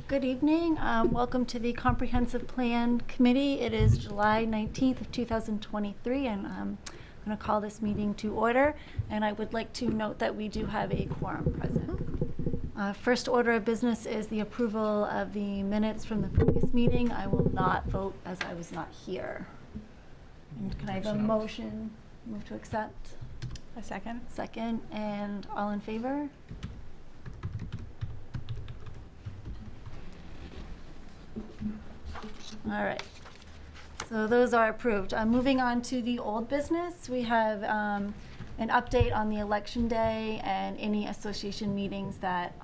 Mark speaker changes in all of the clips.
Speaker 1: Good evening. Welcome to the Comprehensive Plan Committee. It is July 19th of 2023, and I'm going to call this meeting to order. And I would like to note that we do have a quorum present. First order of business is the approval of the minutes from the previous meeting. I will not vote as I was not here. And can I have a motion? Move to accept?
Speaker 2: A second.
Speaker 1: Second. And all in favor? All right, so those are approved. Moving on to the old business, we have an update on the election day and any association meetings that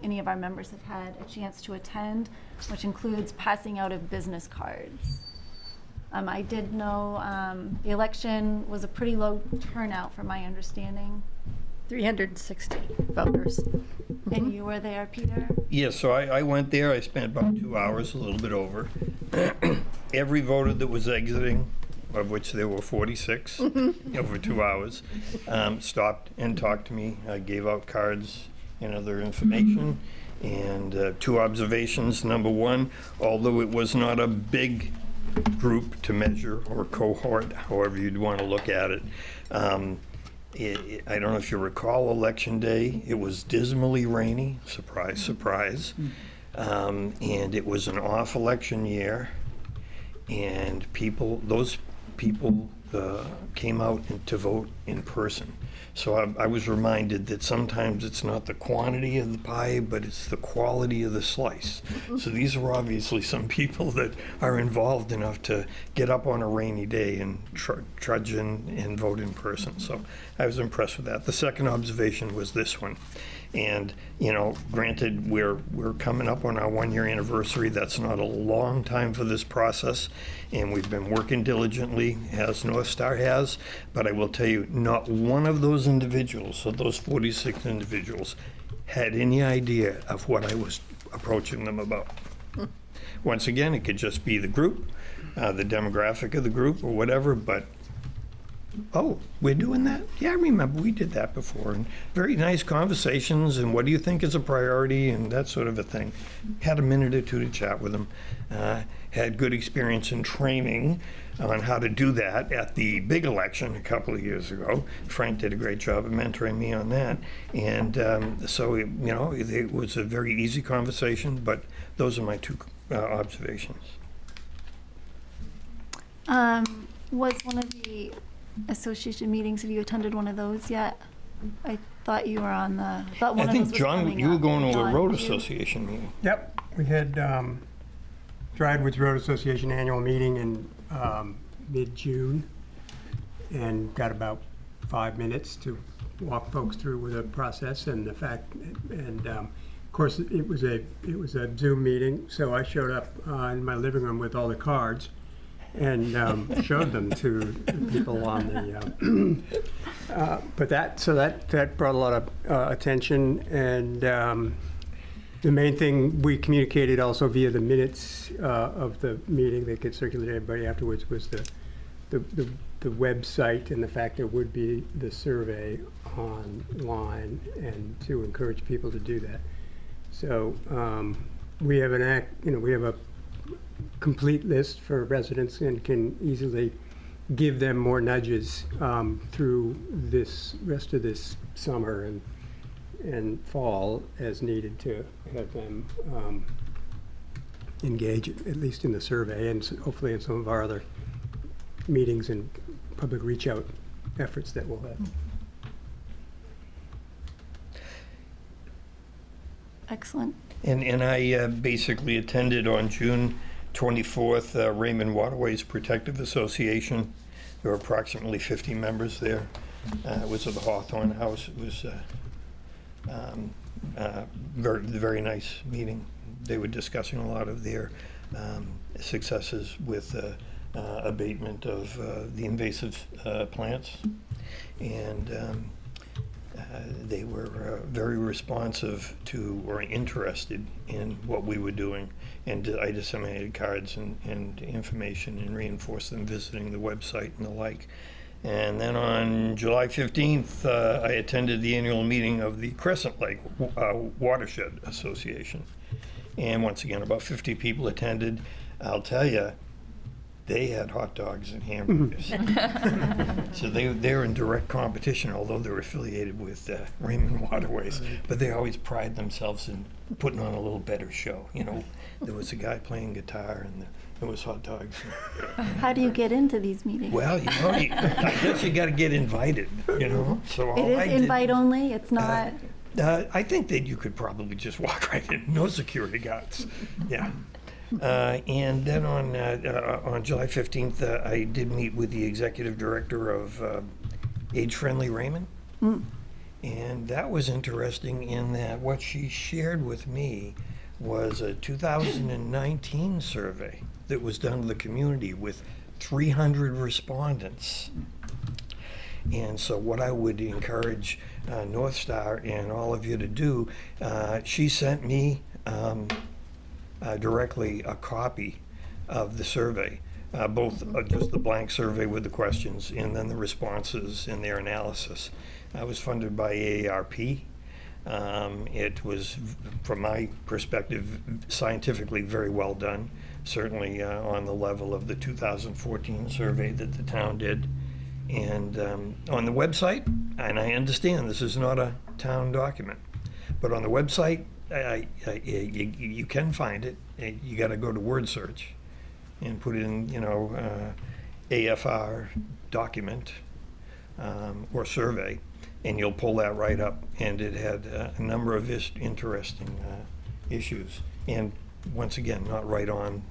Speaker 1: any of our members have had a chance to attend, which includes passing out of business cards. I did know the election was a pretty low turnout from my understanding.
Speaker 2: 360 voters.
Speaker 1: And you were there, Peter?
Speaker 3: Yes, so I went there. I spent about 2 hours, a little bit over. Every voter that was exiting, of which there were 46 over 2 hours, stopped and talked to me. I gave out cards and other information. And two observations. Number one, although it was not a big group to measure, or cohort, however you'd want to look at it, I don't know if you recall Election Day. It was dismally rainy, surprise, surprise. And it was an off election year, and those people came out to vote in person. So I was reminded that sometimes it's not the quantity of the pie, but it's the quality of the slice. So these are obviously some people that are involved enough to get up on a rainy day and trudge in and vote in person. So I was impressed with that. The second observation was this one. And, you know, granted, we're coming up on our 1-year anniversary. That's not a long time for this process, and we've been working diligently, as North Star has. But I will tell you, not one of those individuals, of those 46 individuals, had any idea of what I was approaching them about. Once again, it could just be the group, the demographic of the group, or whatever, but oh, we're doing that? Yeah, I remember we did that before. And very nice conversations, and what do you think is a priority, and that sort of a thing. Had a minute or two to chat with them. Had good experience in training on how to do that at the big election a couple of years ago. Frank did a great job of mentoring me on that. And so, you know, it was a very easy conversation, but those are my two observations.
Speaker 1: Was one of the association meetings, have you attended one of those yet? I thought you were on the, thought one
Speaker 3: I
Speaker 1: of
Speaker 3: think,
Speaker 1: those was
Speaker 3: John,
Speaker 1: coming
Speaker 3: you were
Speaker 1: up.
Speaker 3: going to a
Speaker 1: John,
Speaker 3: road
Speaker 1: did you?
Speaker 3: association meeting.
Speaker 4: Yep, we had Dryadwoods Road Association annual meeting in mid-June, and got about 5 minutes to walk folks through with the process and the fact, and of course it was a Zoom meeting, so I showed up in my living room with all the cards and showed them to the people on the, but that brought a lot of attention, and the main thing we communicated also via the minutes of the meeting that gets circulated to everybody afterwards was the website, and the fact there would be the survey online, and to encourage people to do that. So we have we have a complete list for residents, and can easily give them more nudges through this rest of this summer and fall as needed to have them engage, at least in the survey, and hopefully in some of our other meetings and public reach out efforts that we'll have.
Speaker 1: Excellent.
Speaker 3: And I basically attended on June 24th, Raymond Waterways Protective Association. There were approximately 50 members there. It was at the Hawthorne House. It was very nice meeting. They were discussing a lot of their successes with abatement of the invasive plants, and they were very responsive to, or interested in, what we were doing. And I disseminated cards and information and reinforced them visiting the website and the like. And then on July 15th, I attended the annual meeting of the Crescent Lake Watershed Association. And once again, about 50 people attended. I'll tell you, they had hot dogs and hamburgers. So they're in direct competition, although they're affiliated with Raymond Waterways. But they always pride themselves in putting on a little better show. You know, there was a guy playing guitar and there was hot dogs.
Speaker 1: How do you get into these meetings?
Speaker 3: Well, you know, I guess you got to get invited, you know. So
Speaker 1: It
Speaker 3: all I
Speaker 1: is
Speaker 3: did-
Speaker 1: invite only, it's not,
Speaker 3: I think that you could probably just walk right in, no security guards. Yeah. And then on July 15th, I did meet with the executive director of Age Friendly Raymond. And that was interesting in that what she shared with me was a 2019 survey that was done to the community with 300 respondents. And so what I would encourage North Star and all of you to do, she sent me directly a copy of the survey, both just the blank survey with the questions and then the responses and their analysis. It was funded by AARP. It was, from my perspective, scientifically very well done, certainly on the level of the 2014 survey that the town did. And on the website, and I understand this is not a town document, but on the website, you can find it. You got to go to word search and put in, you know, AFR document or survey, and you'll pull that right up. And it had a number of interesting issues. And once again, not right on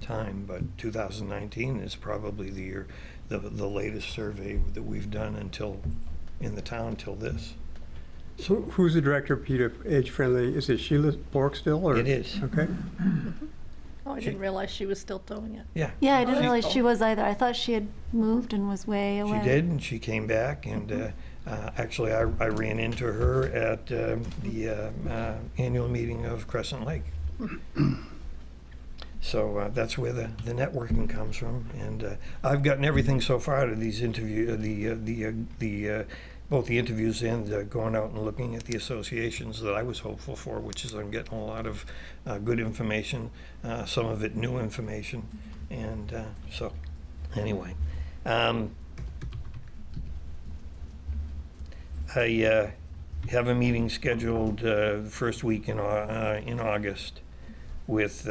Speaker 3: time, but 2019 is probably the year, the latest survey that we've done in the town till this.
Speaker 4: So who's the director, Peter, Age Friendly? Is it Sheila Bork still, or?
Speaker 3: It is.
Speaker 4: Okay.
Speaker 2: Oh, I didn't realize she was still doing it.
Speaker 3: Yeah.
Speaker 1: yeah, I didn't realize she was either. I thought she had moved and was way away.
Speaker 3: She did, and she came back, and actually I ran into her at the annual meeting of Crescent Lake. So that's where the networking comes from, and I've gotten everything so far out of these both the interviews and going out and looking at the associations that I was hopeful for, which is I'm getting a lot of good information, some of it new information, and so anyway. I have a meeting scheduled the first week in August with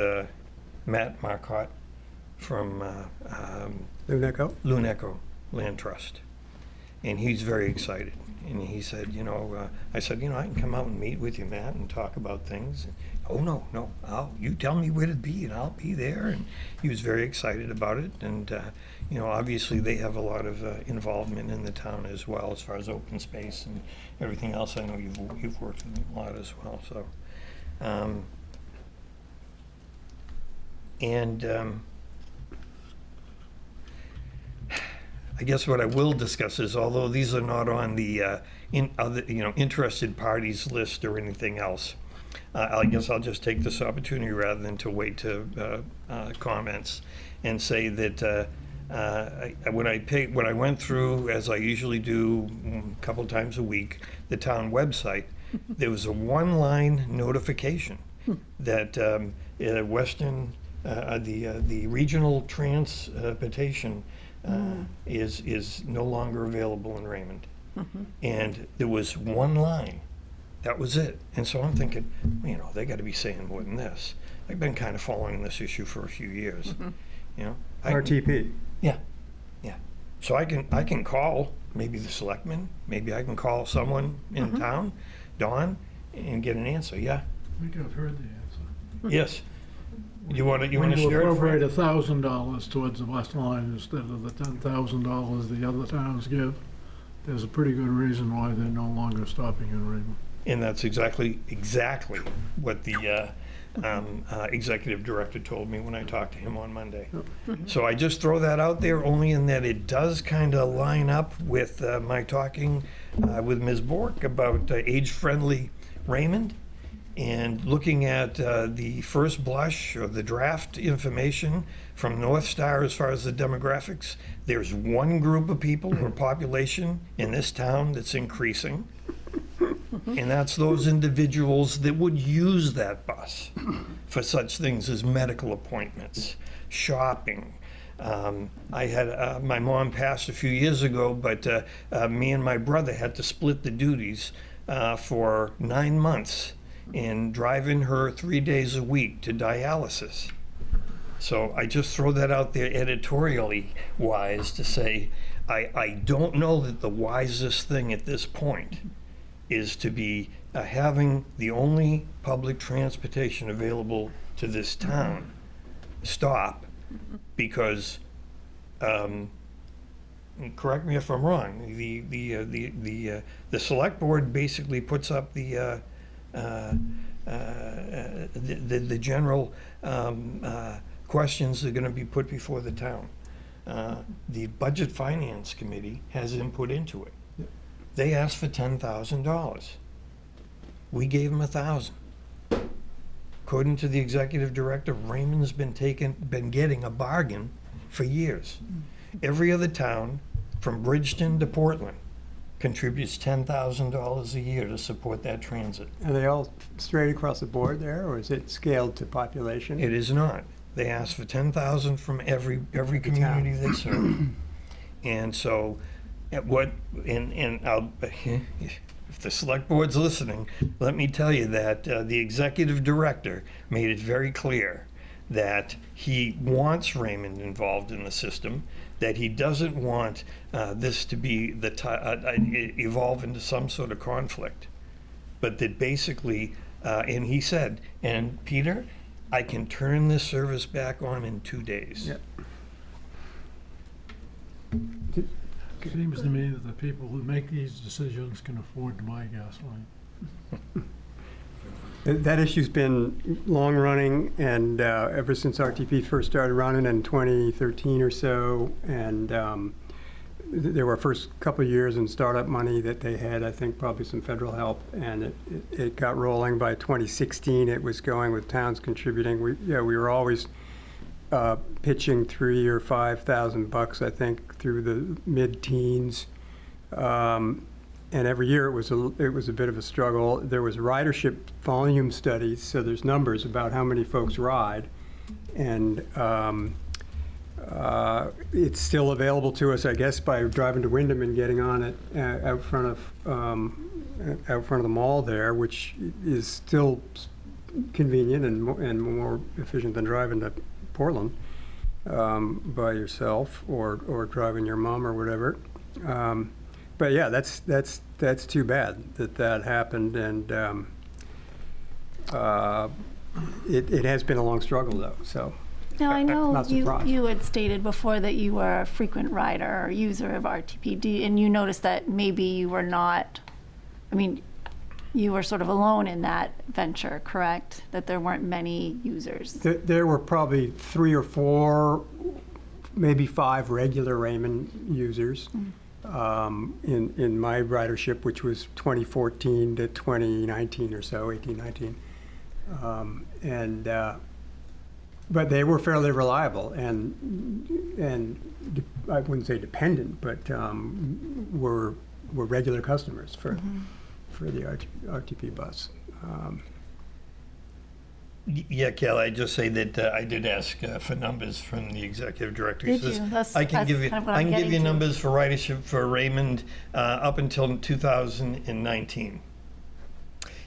Speaker 3: Matt Marcotte from
Speaker 4: Luneco?
Speaker 3: Luneco Land Trust. And he's very excited. And he said, you know, I said, you know, I can come out and meet with you, Matt, and talk about things. Oh, no, you tell me where to be and I'll be there. And he was very excited about it. And, you know, obviously they have a lot of involvement in the town as well as far as open space and everything else. I know you've worked with them a lot as well. So, I guess what I will discuss is, although these are not on the interested parties list or anything else, I guess I'll just take this opportunity rather than to wait to comments and say that when I went through, as I usually do a couple times a week, the town website, there was a one-line notification that the regional transportation is no longer available in Raymond. And there was one line. That was it. And so I'm thinking, well, you know, they got to be saying more than this. I've been kind of following this issue for a few years. You know,
Speaker 4: RTP.
Speaker 3: Yeah. So I can call maybe the selectman, maybe I can call someone in town, Dawn, and get an answer. Yeah.
Speaker 5: I think I've heard the answer.
Speaker 3: Yes. You want to
Speaker 5: When you
Speaker 3: share it?
Speaker 5: appropriate
Speaker 3: Frank?
Speaker 5: $1,000 towards the West Line instead of the $10,000 the other towns give, there's a pretty good reason why they're no longer stopping in Raymond.
Speaker 3: And that's exactly what the executive director told me when I talked to him on Monday. So I just throw that out there only in that it does kind of line up with my talking with Ms. Bork about age-friendly Raymond and looking at the first blush or the draft information from North Star as far as the demographics. There's one group of people or population in this town that's increasing. And that's those individuals that would use that bus for such things as medical appointments, shopping. I had, my mom passed a few years ago, but me and my brother had to split the duties for 9 months in driving her 3 days a week to dialysis. So I just throw that out there editorially wise to say, I don't know that the wisest thing at this point is to be having the only public transportation available to this town stop because, correct me if I'm wrong, the select board basically puts up the general questions that are going to be put before the town. The Budget Finance Committee has input into it. They asked for $10,000. We gave them $1,000. According to the executive director, Raymond's been getting a bargain for years. Every other town, from Bridgeton to Portland, contributes $10,000 a year to support that transit.
Speaker 4: Are they all straight across the board there, or is it scaled to population?
Speaker 3: It is not. They ask for $10,000 from every community they serve. And so, I'll, if the select board's listening, let me tell you that the executive director made it very clear that he wants Raymond involved in the system, that he doesn't want this to be evolve into some sort of conflict, but that basically, and he said, and Peter, I can turn this service back on in 2 days.
Speaker 4: Yep.
Speaker 5: It seems to me that the people who make these decisions can afford to buy gasoline.
Speaker 4: That issue's been long-running, and ever since RTP first started running in 2013 or so, and there were first couple of years in startup money that they had, I think probably some federal help, and it got rolling. By 2016, it was going with towns contributing. We were always pitching $3,000 or $5,000, I think, through the mid-teens. And every year it was a bit of a struggle. There was ridership volume studies, so there's numbers about how many folks ride, and it's still available to us, I guess, by driving to Wyndham and getting on it out front of the mall there, which is still convenient and more efficient than driving to Portland by yourself or driving your mom or whatever. But yeah, that's too bad that happened, and it has been a long struggle though. So
Speaker 1: Now, I know
Speaker 4: not surprised.
Speaker 1: you had stated before that you were a frequent rider or user of RTPD, and you noticed that maybe you were not, I mean, you were sort of alone in that venture, correct? That there weren't many users.
Speaker 4: There were probably 3 or 4, maybe 5 regular Raymond users in my ridership, which was 2014 to 2019 or so, 18, 19. But they were fairly reliable and I wouldn't say dependent, but were regular customers for the RTP bus.
Speaker 3: Yeah, Kel, I just say that I did ask for numbers from the executive director. He
Speaker 1: Did
Speaker 3: says,
Speaker 1: you? That's
Speaker 3: I can give you,
Speaker 1: kind of what
Speaker 3: I
Speaker 1: I'm
Speaker 3: can give
Speaker 1: getting
Speaker 3: you
Speaker 1: to.
Speaker 3: numbers for ridership for Raymond up until 2019.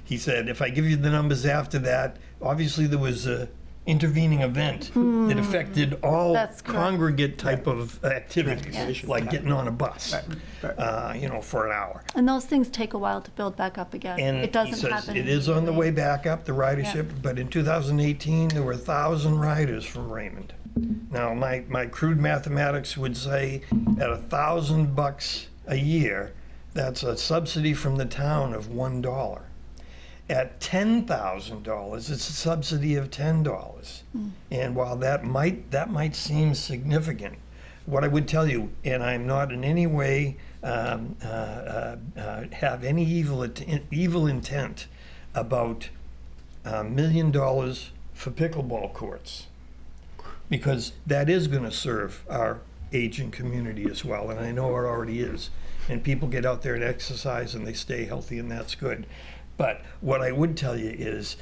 Speaker 3: He said, if I give you the numbers after that, obviously there was a intervening event that affected all
Speaker 1: That's correct.
Speaker 3: congregate type of activities,
Speaker 4: Transportation.
Speaker 3: like getting on a bus,
Speaker 4: Right.
Speaker 3: for an hour.
Speaker 1: And those things take a while to build back up again.
Speaker 3: And
Speaker 1: It doesn't
Speaker 3: he says
Speaker 1: happen
Speaker 3: it is on the way
Speaker 1: immediately.
Speaker 3: back up, the ridership, but in 2018, there were 1,000 riders from Raymond. Now, my crude mathematics would say at $1,000 a year, that's a subsidy from the town of $1. At $10,000, it's a subsidy of $10. And while that might seem significant, what I would tell you, and I'm not in any way have any evil intent about $1 million for pickleball courts, because that is going to serve our aging community as well, and I know it already is. And people get out there and exercise and they stay healthy, and that's good. But what I would tell you is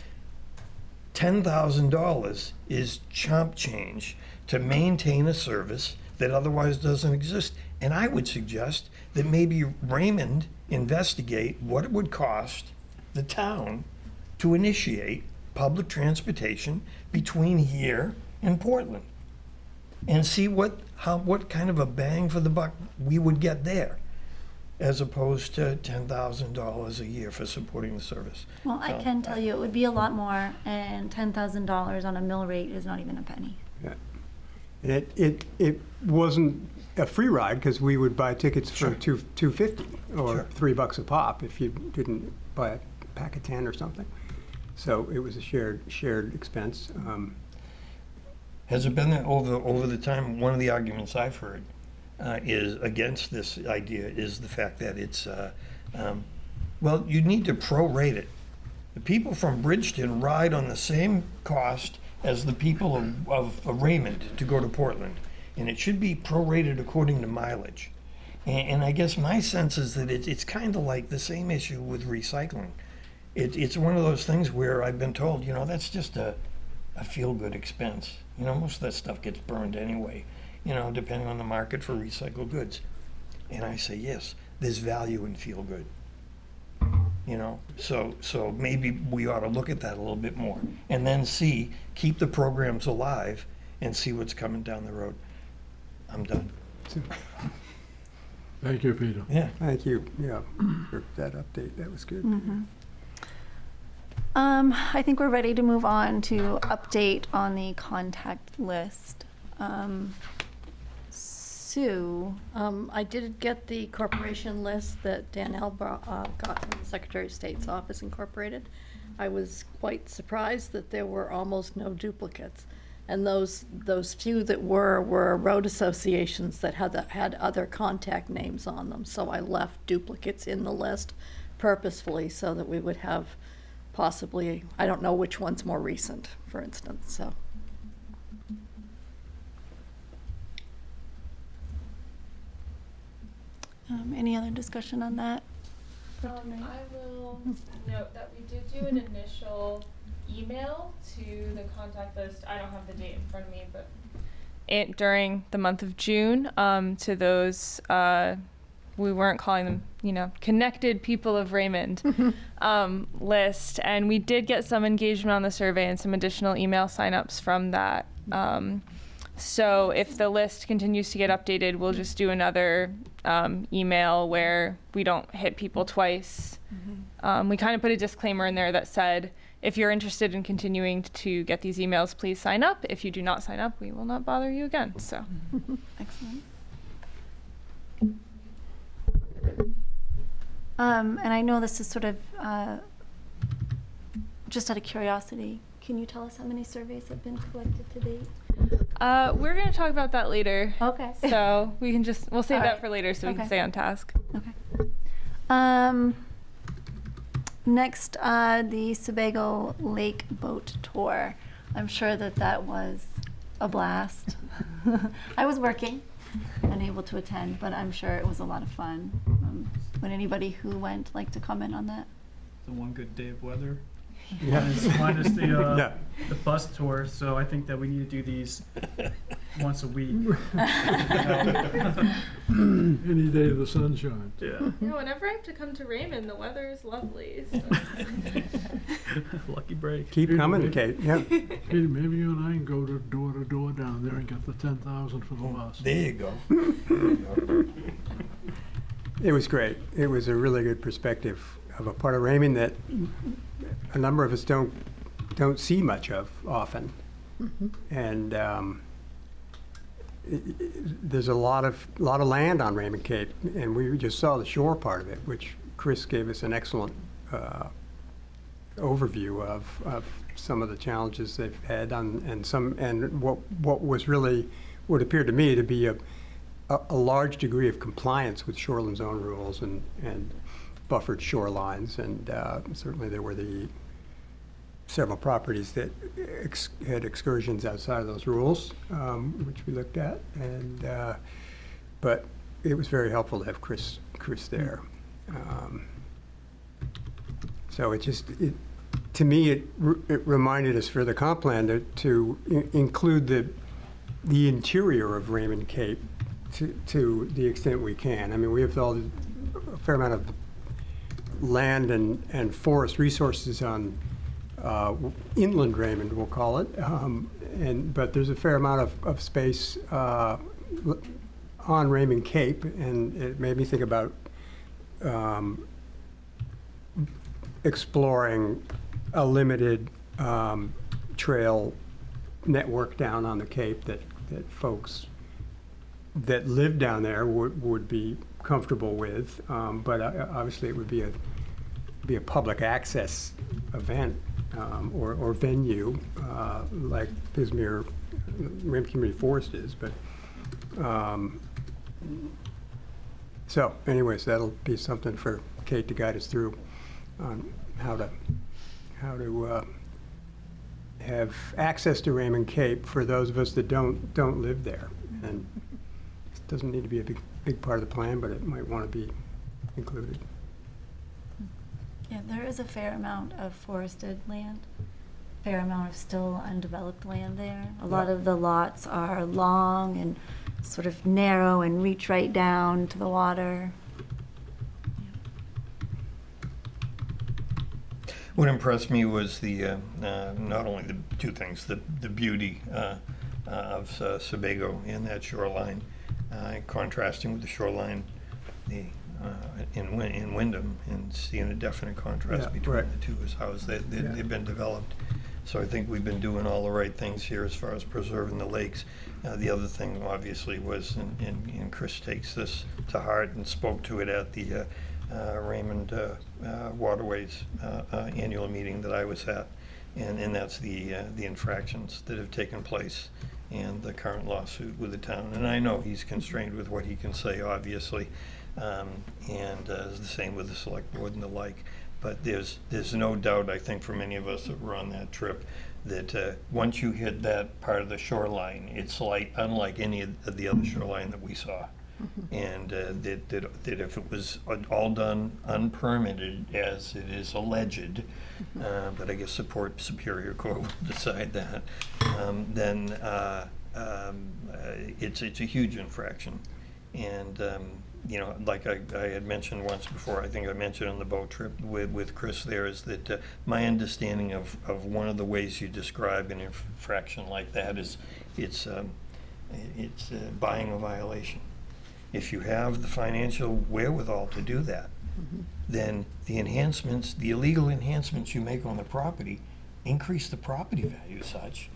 Speaker 3: $10,000 is chump change to maintain a service that otherwise doesn't exist. And I would suggest that maybe Raymond investigate what it would cost the town to initiate public transportation between here and Portland, and see what kind of a bang for the buck we would get there, as opposed to $10,000 a year for supporting the service.
Speaker 1: Well, I can tell you, it would be a lot more, and $10,000 on a mill rate is not even a penny.
Speaker 4: Yeah. And it wasn't a free ride, because we would buy tickets for $2.50 or
Speaker 3: Sure.
Speaker 4: $3 a pop if you didn't buy a pack of 10 or something. So it was a shared expense.
Speaker 3: Has it been that over the time? One of the arguments I've heard is against this idea is the fact that it's, well, you need to prorate it. The people from Bridgeton ride on the same cost as the people of Raymond to go to Portland, and it should be prorated according to mileage. And I guess my sense is that it's kind of like the same issue with recycling. It's one of those things where I've been told, that's just a feel-good expense. Most of that stuff gets burned anyway, depending on the market for recycled goods. And I say, yes, there's value in feel-good. So maybe we ought to look at that a little bit more, and then keep the programs alive and see what's coming down the road. I'm done.
Speaker 5: Thank you, Peter.
Speaker 3: Yeah.
Speaker 4: Thank you, for that update. That was good.
Speaker 1: I think we're ready to move on to update on the contact list. Sue?
Speaker 2: I did get the corporation list that Danelle got from the Secretary of State's Office Incorporated. I was quite surprised that there were almost no duplicates. And those few that were road associations that had other contact names on them. So I left duplicates in the list purposefully so that we would have possibly, I don't know which one's more recent, for instance, so.
Speaker 1: Any other discussion on that?
Speaker 6: I will note that we did do an initial email to the contact list. I don't have the date in front of me, but during the month of June, to those, we weren't calling them, connected people of Raymond list. And we did get some engagement on the survey and some additional email signups from that. So if the list continues to get updated, we'll just do another email where we don't hit people twice. We kind of put a disclaimer in there that said, if you're interested in continuing to get these emails, please sign up. If you do not sign up, we will not bother you again. So,
Speaker 1: Excellent. And I know this is sort of just out of curiosity. Can you tell us how many surveys have been collected to date?
Speaker 6: we're going to talk about that later.
Speaker 1: Okay.
Speaker 6: So we'll save
Speaker 1: All
Speaker 6: that
Speaker 1: right.
Speaker 6: for later so we
Speaker 1: Okay.
Speaker 6: can stay on task.
Speaker 1: Okay. Next, the Sebago Lake Boat Tour. I'm sure that was a blast. I was working, unable to attend, but I'm sure it was a lot of fun. Would anybody who went like to comment on that?
Speaker 7: The one good day of weather.
Speaker 4: Yeah.
Speaker 7: Minus the
Speaker 4: Yeah.
Speaker 7: the bus tour. So I think that we need to do these once a week.
Speaker 5: Any day the sun shines.
Speaker 7: Yeah.
Speaker 6: Yeah, whenever I have to come to Raymond, the weather is lovely. So.
Speaker 7: Lucky break.
Speaker 4: Keep coming, Kate. Yeah.
Speaker 5: Peter, maybe you and I can go to door down there and get the 10,000 for the bus.
Speaker 3: There you go.
Speaker 4: It was great. It was a really good perspective of a part of Raymond that a number of us don't see much of often. And there's a lot of land on Raymond Cape, and we just saw the shore part of it, which Chris gave us an excellent overview of some of the challenges they've had and what was really what appeared to me to be a large degree of compliance with shoreline zone rules and buffered shorelines, and certainly there were the several properties that had excursions outside of those rules, which we looked at, and But it was very helpful to have Chris there. So to me, it reminded us for the comp plan to include the interior of Raymond Cape to the extent we can. I mean, we have a fair amount of land and forest resources on inland Raymond, we'll call it, but there's a fair amount of space on Raymond Cape, and it made me think about exploring a limited trail network down on the Cape that folks that live down there would be comfortable with, but obviously it would be a public access event or venue like Pismire Raymond Community Forest is. But so anyways, that'll be something for Kate to guide us through on how to have access to Raymond Cape for those of us that don't live there. And it doesn't need to be a big part of the plan, but it might want to be included.
Speaker 1: Yeah, there is a fair amount of forested land, fair amount of still undeveloped land there. A lot of the lots are long and sort of narrow and reach right down to the water.
Speaker 3: What impressed me was the not only the two things, the beauty of Sebago in that shoreline, contrasting with the shoreline in Wyndham, and seeing a definite contrast between
Speaker 4: right.
Speaker 3: the two is how they've been developed. So I think we've been doing all the right things here as far as preserving the lakes. The other thing, obviously, was, and Chris takes this to heart and spoke to it at the Raymond Waterways annual meeting that I was at, and that's the infractions that have taken place and the current lawsuit with the town. And I know he's constrained with what he can say, obviously, and the same with the select board and the like. But there's no doubt, I think, for many of us that were on that trip, that once you hit that part of the shoreline, it's like unlike any of the other shoreline that we saw. And that if it was all done unpermitted, as it is alleged, but I guess Superior Court will decide that, then it's a huge infraction. And you know, like I had mentioned once before, I think I mentioned on the boat trip with Chris there, is that my understanding of one of the ways you describe an infraction like that is it's buying a violation. If you have the financial wherewithal to do that, then the enhancements, the illegal enhancements you make on the property, increase the property value such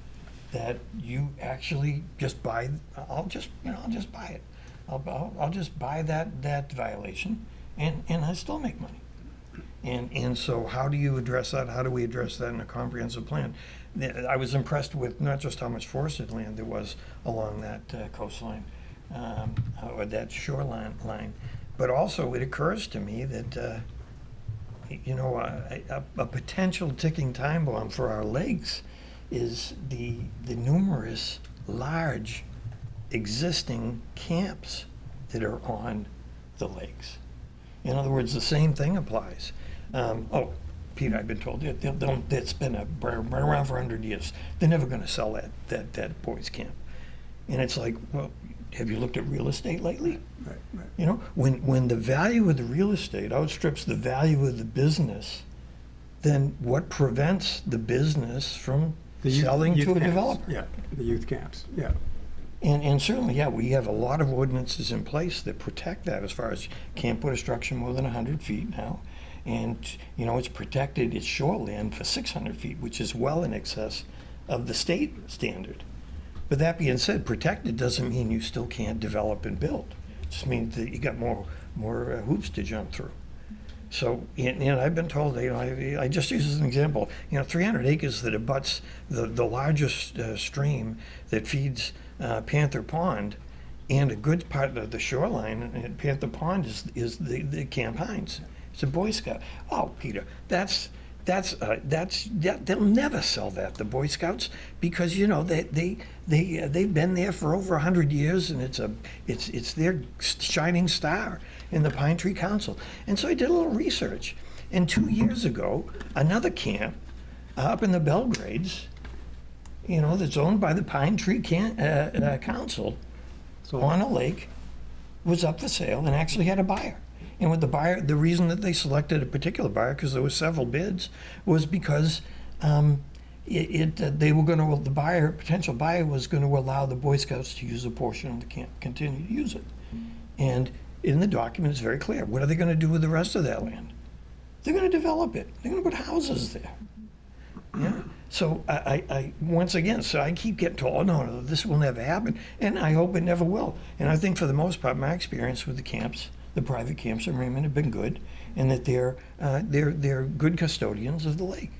Speaker 3: that you actually just buy. I'll just buy it. I'll just buy that violation, and I still make money. And so how do you address that? How do we address that in a comprehensive plan? I was impressed with not just how much forested land there was along that coastline, or that shoreline line, but also it occurs to me that you know, a potential ticking time bomb for our lakes is the numerous large existing camps that are on the lakes. In other words, the same thing applies. Oh, Pete, I've been told that's been around for 100 years. They're never going to sell that boys' camp. And it's like, well, have you looked at real estate lately?
Speaker 4: Right.
Speaker 3: You know, when the value of the real estate outstrips the value of the business, then what prevents the business from selling to a
Speaker 4: camps.
Speaker 3: developer?
Speaker 4: Yeah, the youth camps, yeah.
Speaker 3: And certainly, yeah, we have a lot of ordinances in place that protect that, as far as can't put a structure more than 100 feet now. And, you know, it's protected, it's shoreland for 600 feet, which is well in excess of the state standard. But that being said, protected doesn't mean you still can't develop and build. It just means that you got more hoops to jump through. So, and I've been told, you know, I just use as an example, you know, 300 acres that abuts the largest stream that feeds Panther Pond, and a good part of the shoreline at Panther Pond is the Camp Hines. It's a Boy Scout. Oh, Peter, that's they'll never sell that, the Boy Scouts, because, you know, they've been there for over 100 years, and it's their shining star in the Pine Tree Council. And so I did a little research, and 2 years ago, another camp up in the Belgrades, you know, that's owned by the Pine Tree Council on a lake, was up for sale and actually had a buyer. And with the buyer, the reason that they selected a particular buyer, because there were several bids, was because they were going to, the buyer, potential buyer, was going to allow the Boy Scouts to use a portion of the camp, continue to use it. And in the document, it's very clear. What are they going to do with the rest of that land? They're going to develop it. They're going to put houses there. Yeah. So I once again, so I keep getting told, oh, no, this will never happen, and I hope it never will. And I think for the most part, my experience with the camps, the private camps in Raymond, have been good, and that they're good custodians of the lake.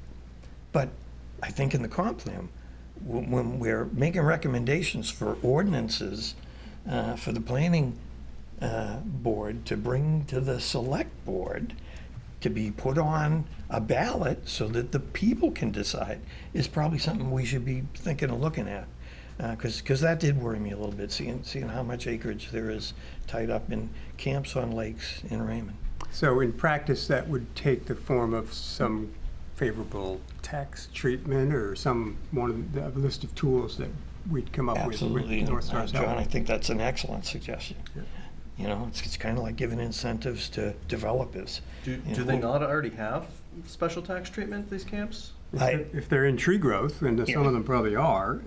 Speaker 3: But I think in the CompPlan, when we're making recommendations for ordinances for the planning board to bring to the select board to be put on a ballot so that the people can decide, is probably something we should be thinking of looking at. Because that did worry me a little bit, seeing how much acreage there is tied up in camps on lakes in Raymond.
Speaker 4: So in practice, that would take the form of some favorable tax treatment or one of the list of tools that we'd come up
Speaker 3: Absolutely.
Speaker 4: with North Star's help.
Speaker 3: John, I think that's an excellent suggestion.
Speaker 4: Yeah.
Speaker 3: You know, it's kind of like giving incentives to developers.
Speaker 8: Do they not already have special tax treatment, these camps?
Speaker 4: If they're in tree growth, and some
Speaker 3: Yeah.
Speaker 4: of them probably are,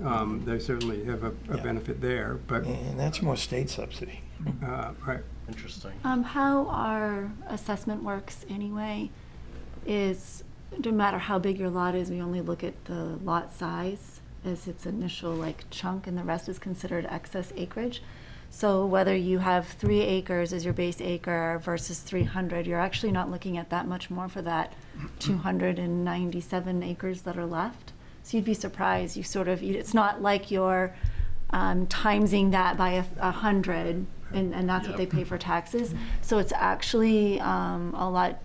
Speaker 4: they certainly have a benefit there, but,
Speaker 3: And that's more state subsidy.
Speaker 4: right.
Speaker 8: Interesting.
Speaker 1: How our assessment works anyway is, no matter how big your lot is, we only look at the lot size as its initial like chunk, and the rest is considered excess acreage. So whether you have 3 acres as your base acre versus 300, you're actually not looking at that much more for that 297 acres that are left. So you'd be surprised. It's not like you're timesing that by 100, and that's what they pay for taxes. So it's actually a lot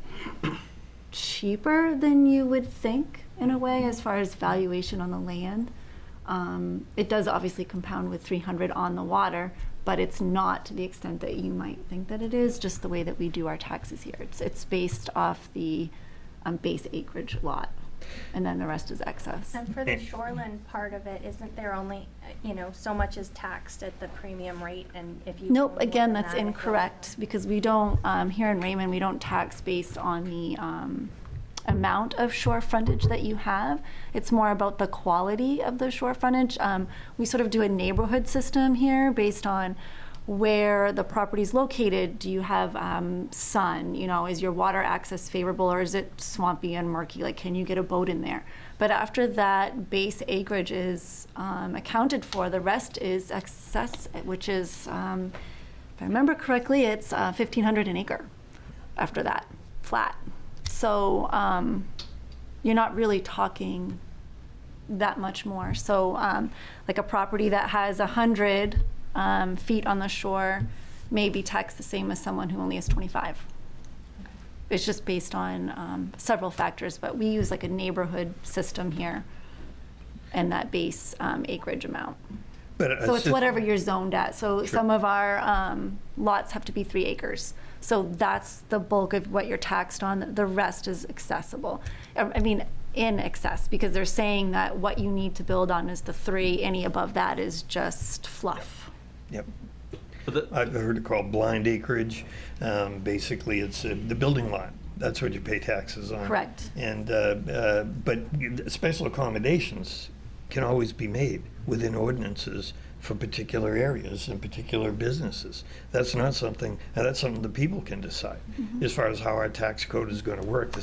Speaker 1: cheaper than you would think in a way as far as valuation on the land. It does obviously compound with 300 on the water, but it's not to the extent that you might think that it is, just the way that we do our taxes here. It's based off the base acreage lot, and then the rest is excess.
Speaker 9: And for the shoreline part of it, isn't there only, so much is taxed at the premium rate, and if you.
Speaker 1: Nope,
Speaker 9: go more
Speaker 1: again,
Speaker 9: than
Speaker 1: that's
Speaker 9: that,
Speaker 1: incorrect, because we don't, here in Raymond, we don't tax based on the amount of shore frontage that you have. It's more about the quality of the shore frontage. We sort of do a neighborhood system here based on where the property is located. Do you have sun? Is your water access favorable, or is it swampy and murky? Like, can you get a boat in there? But after that base acreage is accounted for, the rest is excess, which is, if I remember correctly, it's $1,500 an acre after that, flat. So you're not really talking that much more. So like a property that has 100 feet on the shore may be taxed the same as someone who only has 25. It's just based on several factors, but we use like a neighborhood system here and that base acreage amount. So it's whatever you're zoned at. So some of our lots have to be 3 acres. So that's the bulk of what you're taxed on. The rest is accessible. I mean, in excess, because they're saying that what you need to build on is the 3. Any above that is just fluff.
Speaker 3: Yep. I've heard it called blind acreage. Basically, it's the building lot. That's what you pay taxes on.
Speaker 1: Correct.
Speaker 3: And but special accommodations can always be made within ordinances for particular areas and particular businesses. That's not something, that's something the people can decide as far as how our tax code is going to work.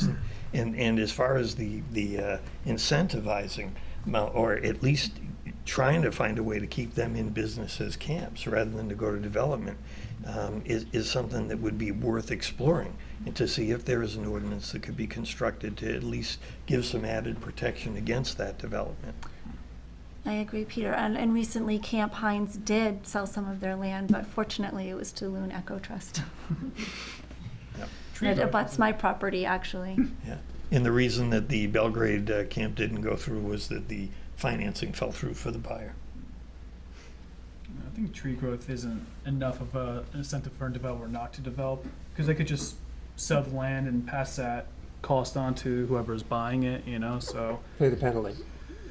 Speaker 3: And as far as the incentivizing, or at least trying to find a way to keep them in business as camps rather than to go to development, is something that would be worth exploring, and to see if there is an ordinance that could be constructed to at least give some added protection against that development.
Speaker 1: I agree, Peter. And recently Camp Hines did sell some of their land, but fortunately it was to Loon Eco Trust.
Speaker 3: Yep.
Speaker 1: It abuts my property, actually.
Speaker 3: Yeah. And the reason that the Belgrade camp didn't go through was that the financing fell through for the buyer.
Speaker 7: I think tree growth isn't enough of an incentive for a developer not to develop, because they could just sell the land and pass that cost on to whoever's buying it, you know, so.
Speaker 4: Pay the penalty.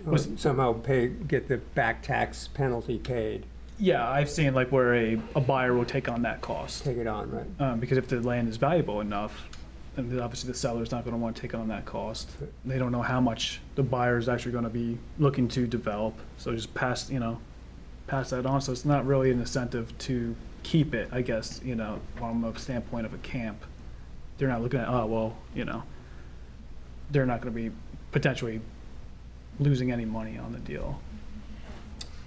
Speaker 4: Or
Speaker 7: Was-
Speaker 4: somehow get the back tax penalty paid,
Speaker 7: Yeah, I've seen like where a buyer will take on that cost.
Speaker 4: take it on, right?
Speaker 7: Because if the land is valuable enough, and then obviously the seller's not gonna wanna take on that cost. They don't know how much the buyer's actually gonna be looking to develop, so just pass that on, so it's not really an incentive to keep it, I guess, from a standpoint of a camp. They're not looking at, oh, well, they're not gonna be potentially losing any money on the deal.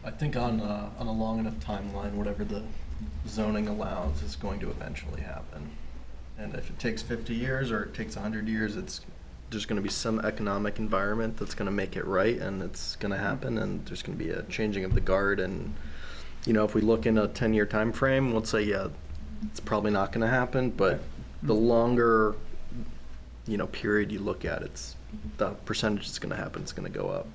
Speaker 8: I think on a long enough timeline, whatever the zoning allows is going to eventually happen. And if it takes 50 years or it takes 100 years, there's going to be some economic environment that's going to make it right, and it's going to happen, and there's going to be a changing of the guard. And, if we look in a 10-year time frame, we'll say, yeah, it's probably not going to happen, but the longer, period you look at, the percentage that's going to happen, it's going to go up.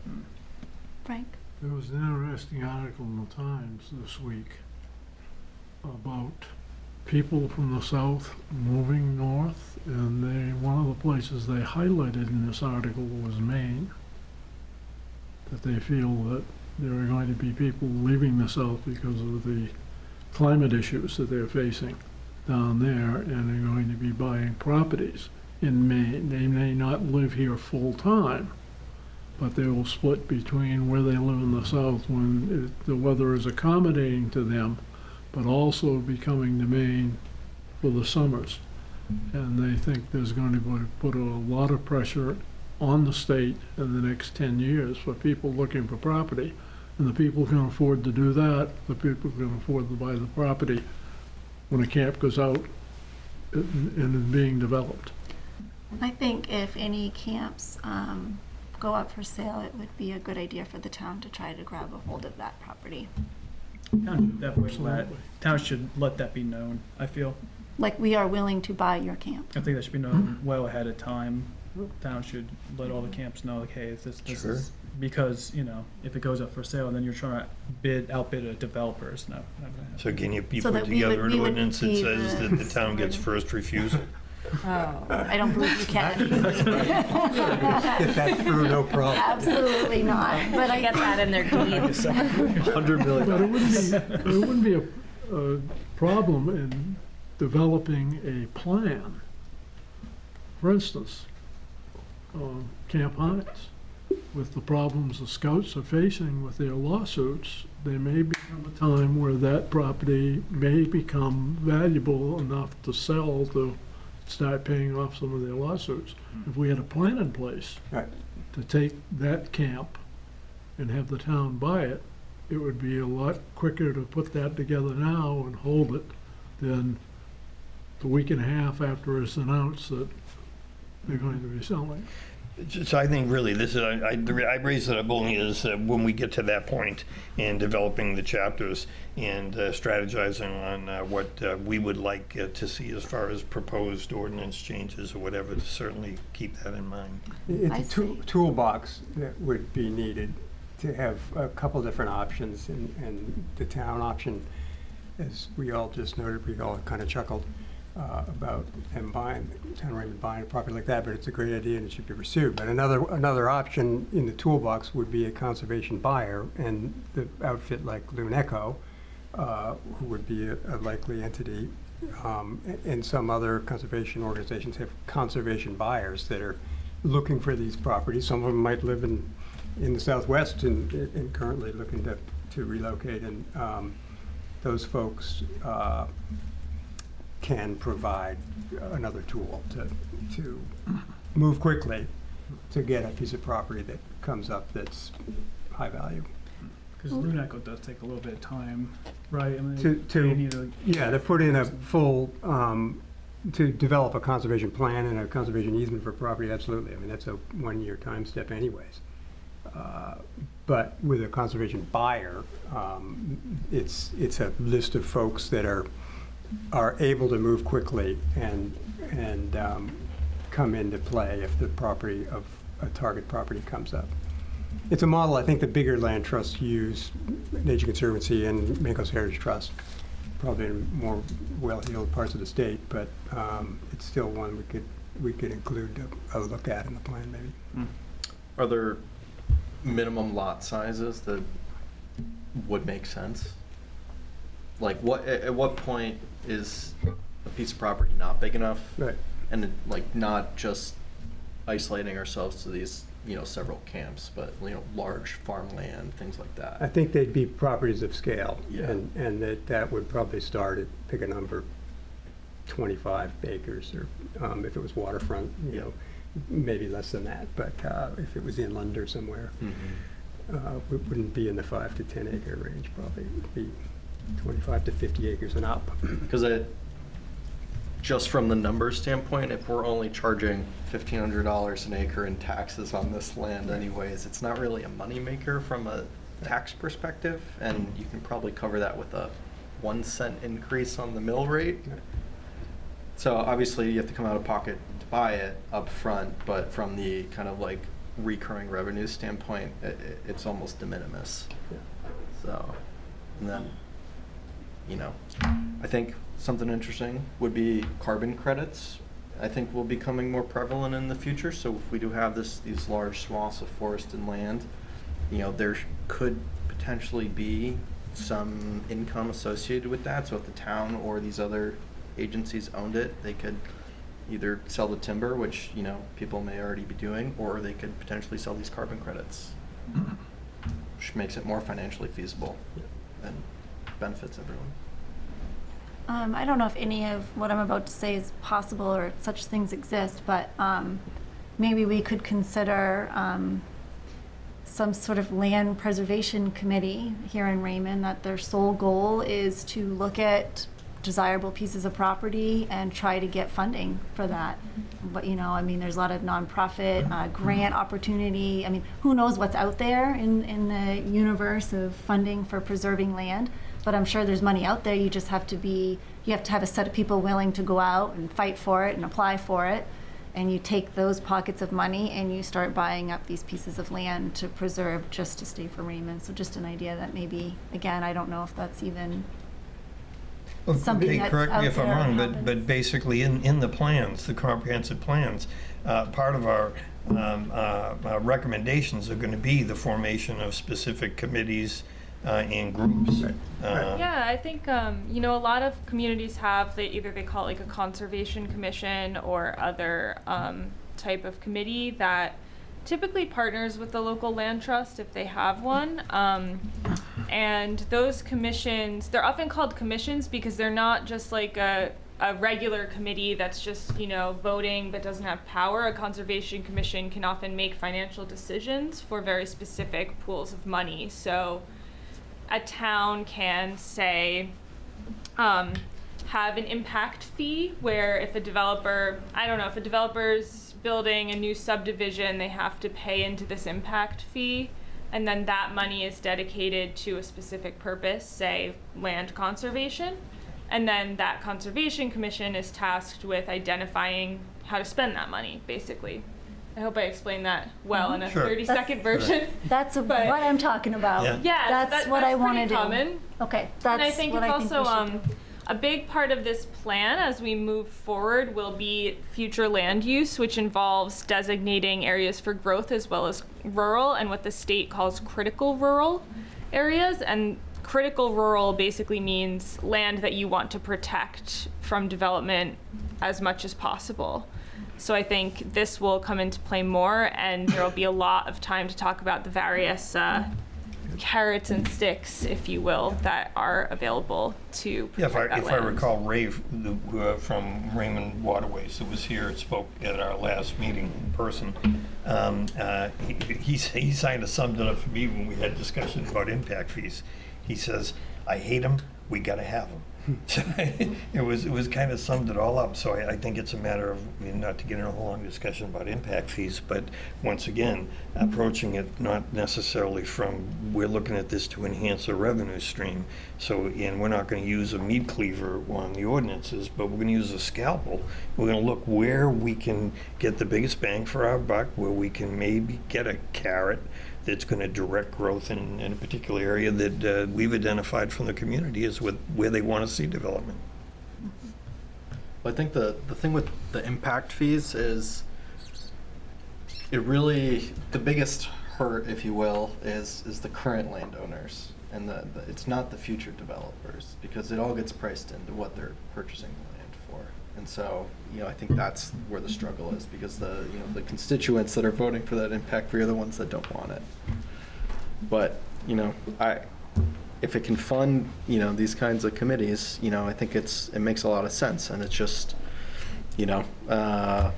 Speaker 1: Frank?
Speaker 5: There was an interesting article in the Times this week about people from the south moving north, and one of the places they highlighted in this article was Maine. That they feel that there are going to be people leaving the south because of the climate issues that they're facing down there, and they're going to be buying properties in Maine. They may not live here full time, but they will split between where they live in the south when the weather is accommodating to them, but also be coming to Maine for the summers. And they think there's going to put a lot of pressure on the state in the next 10 years for people looking for property. And the people who can afford to do that, the people who can afford to buy the property when a camp goes out and is being developed.
Speaker 1: I think if any camps go up for sale, it would be a good idea for the town to try to grab a hold of that property.
Speaker 7: Town should let that be known, I feel.
Speaker 1: Like, we are willing to buy your camp.
Speaker 7: I think that should be known well ahead of time. Town should let all the camps know, like, hey, this
Speaker 3: Sure.
Speaker 7: is, because, if it goes up for sale and then you're trying to outbid a developer, it's not gonna happen.
Speaker 3: So can you
Speaker 1: So
Speaker 3: put
Speaker 1: that we
Speaker 3: together
Speaker 1: would-
Speaker 3: an
Speaker 1: we would
Speaker 3: ordinance that
Speaker 1: be
Speaker 3: says
Speaker 1: the-
Speaker 3: that the town gets first refusal?
Speaker 1: Oh, I don't believe you can.
Speaker 4: Get that through, no problem.
Speaker 1: Absolutely not, but I get that in their deeds.
Speaker 8: $100 million.
Speaker 5: But it wouldn't be a problem in developing a plan. For instance, Camp Hines, with the problems the scouts are facing with their lawsuits, there may become a time where that property may become valuable enough to sell to start paying off some of their lawsuits. If we had a plan in place
Speaker 4: Right.
Speaker 5: to take that camp and have the town buy it, it would be a lot quicker to put that together now and hold it than the week and a half after it's announced that they're going to be selling.
Speaker 3: So I think really this is, I raised it up only as when we get to that point in developing the chapters and strategizing on what we would like to see as far as proposed ordinance changes or whatever, to certainly keep that in mind.
Speaker 1: I
Speaker 4: It's a
Speaker 1: see.
Speaker 4: toolbox that would be needed to have a couple different options, and the town option, as we all just noted, we all kind of chuckled about them buying, town Raymond buying a property like that, but it's a great idea and it should be pursued. But another option in the toolbox would be a conservation buyer, and the outfit like Loon Echo, who would be a likely entity, and some other conservation organizations have conservation buyers that are looking for these properties. Some of them might live in the Southwest and currently looking to relocate, and those folks can provide another tool to move quickly to get a piece of property that comes up that's high value.
Speaker 7: Because Loon Echo does take a little bit of time, right? I mean,
Speaker 4: To-
Speaker 7: they need to-
Speaker 4: Yeah, to put in a full, to develop a conservation plan and a conservation easement for property, absolutely. I mean, that's a one-year time step anyways. But with a conservation buyer, it's a list of folks that are able to move quickly and come into play if the property of a target property comes up. It's a model I think the bigger land trusts use, Nature Conservancy and Maco's Heritage Trust, probably in more well-heeled parts of the state, but it's still one we could include a look at in the plan maybe.
Speaker 8: Are there minimum lot sizes that would make sense? Like at what point is a piece of property not big enough?
Speaker 4: Right.
Speaker 8: And like not just isolating ourselves to these, several camps, but, large farmland, things like
Speaker 4: I
Speaker 8: that.
Speaker 4: think they'd be properties of scale.
Speaker 8: Yeah.
Speaker 4: And that would probably start at, pick a number, 25 acres, or if it was waterfront,
Speaker 8: Yeah.
Speaker 4: maybe less than that. But if it was inland or somewhere, it wouldn't be in the 5 to 10 acre range, probably. It would be 25 to 50 acres and up.
Speaker 8: Because just from the numbers standpoint, if we're only charging $1,500 an acre in taxes on this land anyways, it's not really a moneymaker from a tax perspective, and you can probably cover that with a 1 cent increase on the mill rate. So obviously you have to come out of pocket to buy it up front, but from the kind of like recurring revenue standpoint, it's almost de minimis. So, and then, I think something interesting would be carbon credits. I think will be becoming more prevalent in the future. So if we do have these large swaths of forest and land, there could potentially be some income associated with that. So if the town or these other agencies owned it, they could either sell the timber, which, people may already be doing, or they could potentially sell these carbon credits, which makes it more financially feasible and benefits everyone.
Speaker 1: I don't know if any of what I'm about to say is possible or such things exist, but maybe we could consider some sort of land preservation committee here in Raymond that their sole goal is to look at desirable pieces of property and try to get funding for that. But there's a lot of nonprofit grant opportunity. Who knows what's out there in the universe of funding for preserving land? But I'm sure there's money out there. You just have to have a set of people willing to go out and fight for it and apply for it. And you take those pockets of money and you start buying up these pieces of land to preserve just to stay for Raymond. So just an idea that maybe, again, I don't know if that's even something
Speaker 3: Okay,
Speaker 1: that's
Speaker 3: correct me
Speaker 1: out
Speaker 3: if I'm
Speaker 1: there
Speaker 3: wrong,
Speaker 1: happens.
Speaker 3: but basically in the plans, the comprehensive plans, part of our recommendations are going to be the formation of specific committees and groups.
Speaker 6: Yeah, I think a lot of communities have either they call it like a conservation commission or other type of committee that typically partners with the local land trust if they have one. And those commissions, they're often called commissions because they're not just like a regular committee that's just, voting but doesn't have power. A conservation commission can often make financial decisions for very specific pools of money. So a town can say, have an impact fee where if a developer's building a new subdivision, they have to pay into this impact fee, and then that money is dedicated to a specific purpose, say land conservation, and then that conservation commission is tasked with identifying how to spend that money, basically. I hope I explained that well in a
Speaker 3: Sure.
Speaker 6: 30-second version.
Speaker 1: That's
Speaker 6: But-
Speaker 1: what I'm talking about.
Speaker 3: Yeah.
Speaker 6: Yeah,
Speaker 1: That's what I want to do.
Speaker 6: common.
Speaker 1: Okay, that's
Speaker 6: And I think
Speaker 1: what
Speaker 6: it's
Speaker 1: I think
Speaker 6: also
Speaker 1: we should do.
Speaker 6: a big part of this plan as we move forward will be future land use, which involves designating areas for growth as well as rural and what the state calls critical rural areas. And critical rural basically means land that you want to protect from development as much as possible. So I think this will come into play more, and there will be a lot of time to talk about the various carrots and sticks, if you will, that are available to
Speaker 3: Yeah,
Speaker 6: protect that
Speaker 3: if I
Speaker 6: land.
Speaker 3: recall, Ray from Raymond Waterways, who was here, spoke at our last meeting in person. He kind of summed it up for me when we had discussions about impact fees. He says, "I hate them. We got to have them." It was kind of summed it all up. So I think it's a matter of, I mean, not to get into a whole long discussion about impact fees, but once again, approaching it not necessarily from, we're looking at this to enhance a revenue stream. So, and we're not going to use a meat cleaver on the ordinances, but we're going to use a scalpel. We're going to look where we can get the biggest bang for our buck, where we can maybe get a carrot that's going to direct growth in a particular area that we've identified from the community as where they want to see development.
Speaker 8: I think the thing with the impact fees is it really, the biggest hurt, if you will, is the current landowners. And it's not the future developers, because it all gets priced into what they're purchasing the land for. And so, I think that's where the struggle is, because the constituents that are voting for that impact fee are the ones that don't want it. But, if it can fund, these kinds of committees, I think it makes a lot of sense. And it's just, the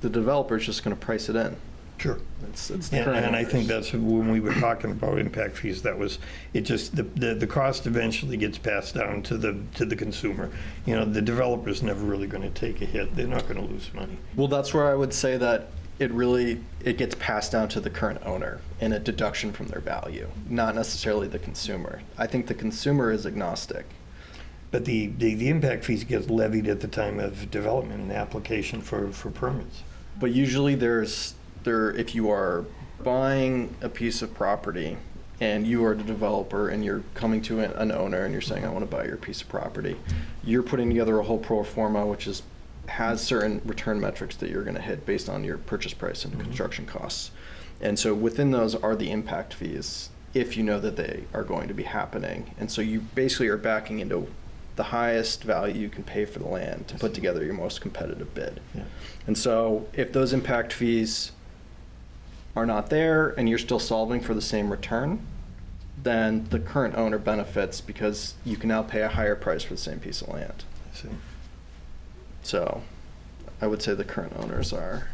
Speaker 8: developer's just going to price it in.
Speaker 3: Sure.
Speaker 8: It's the
Speaker 3: And,
Speaker 8: current
Speaker 3: and I
Speaker 8: owners.
Speaker 3: think that's when we were talking about impact fees, that was, it just, the cost eventually gets passed down to the consumer. The developer's never really going to take a hit. They're not going to lose money.
Speaker 8: Well, that's where I would say that it gets passed down to the current owner in a deduction from their value, not necessarily the consumer. I think the consumer is agnostic.
Speaker 3: But the impact fees get levied at the time of development and application for permits.
Speaker 8: But usually if you are buying a piece of property and you are the developer and you're coming to an owner and you're saying, I want to buy your piece of property, you're putting together a whole pro forma, which has certain return metrics that you're going to hit based on your purchase price and construction costs. And so within those are the impact fees, if you know that they are going to be happening. And so you basically are backing into the highest value you can pay for the land to put together your most competitive bid.
Speaker 3: Yeah.
Speaker 8: And so if those impact fees are not there and you're still solving for the same return, then the current owner benefits because you can now pay a higher price for the same piece of land.
Speaker 3: I see.
Speaker 8: So I would say the current owners are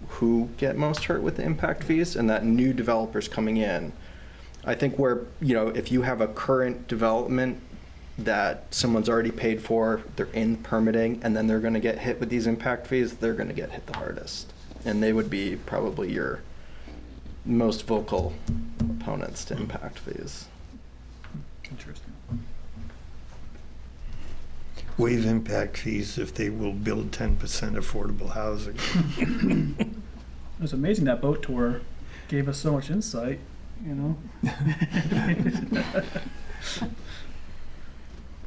Speaker 8: who get most hurt with the impact fees, and that new developers coming in. I think where, if you have a current development that someone's already paid for, they're in permitting, and then they're going to get hit with these impact fees, they're going to get hit the hardest. And they would be probably your most vocal opponents to impact fees.
Speaker 7: Interesting.
Speaker 3: Waive impact fees if they will build 10% affordable housing.
Speaker 7: It was amazing that boat tour gave us so much insight,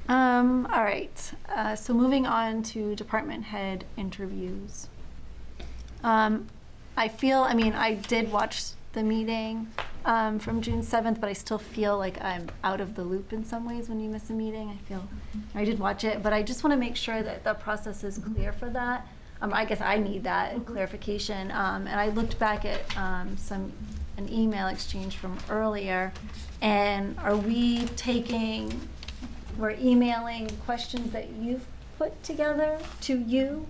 Speaker 1: All right, so moving on to department head interviews. I did watch the meeting from June 7th, but I still feel like I'm out of the loop in some ways when you miss a meeting. I did watch it, but I just want to make sure that the process is clear for that. I guess I need that clarification. And I looked back at an email exchange from earlier, and we're emailing questions that you've put together to you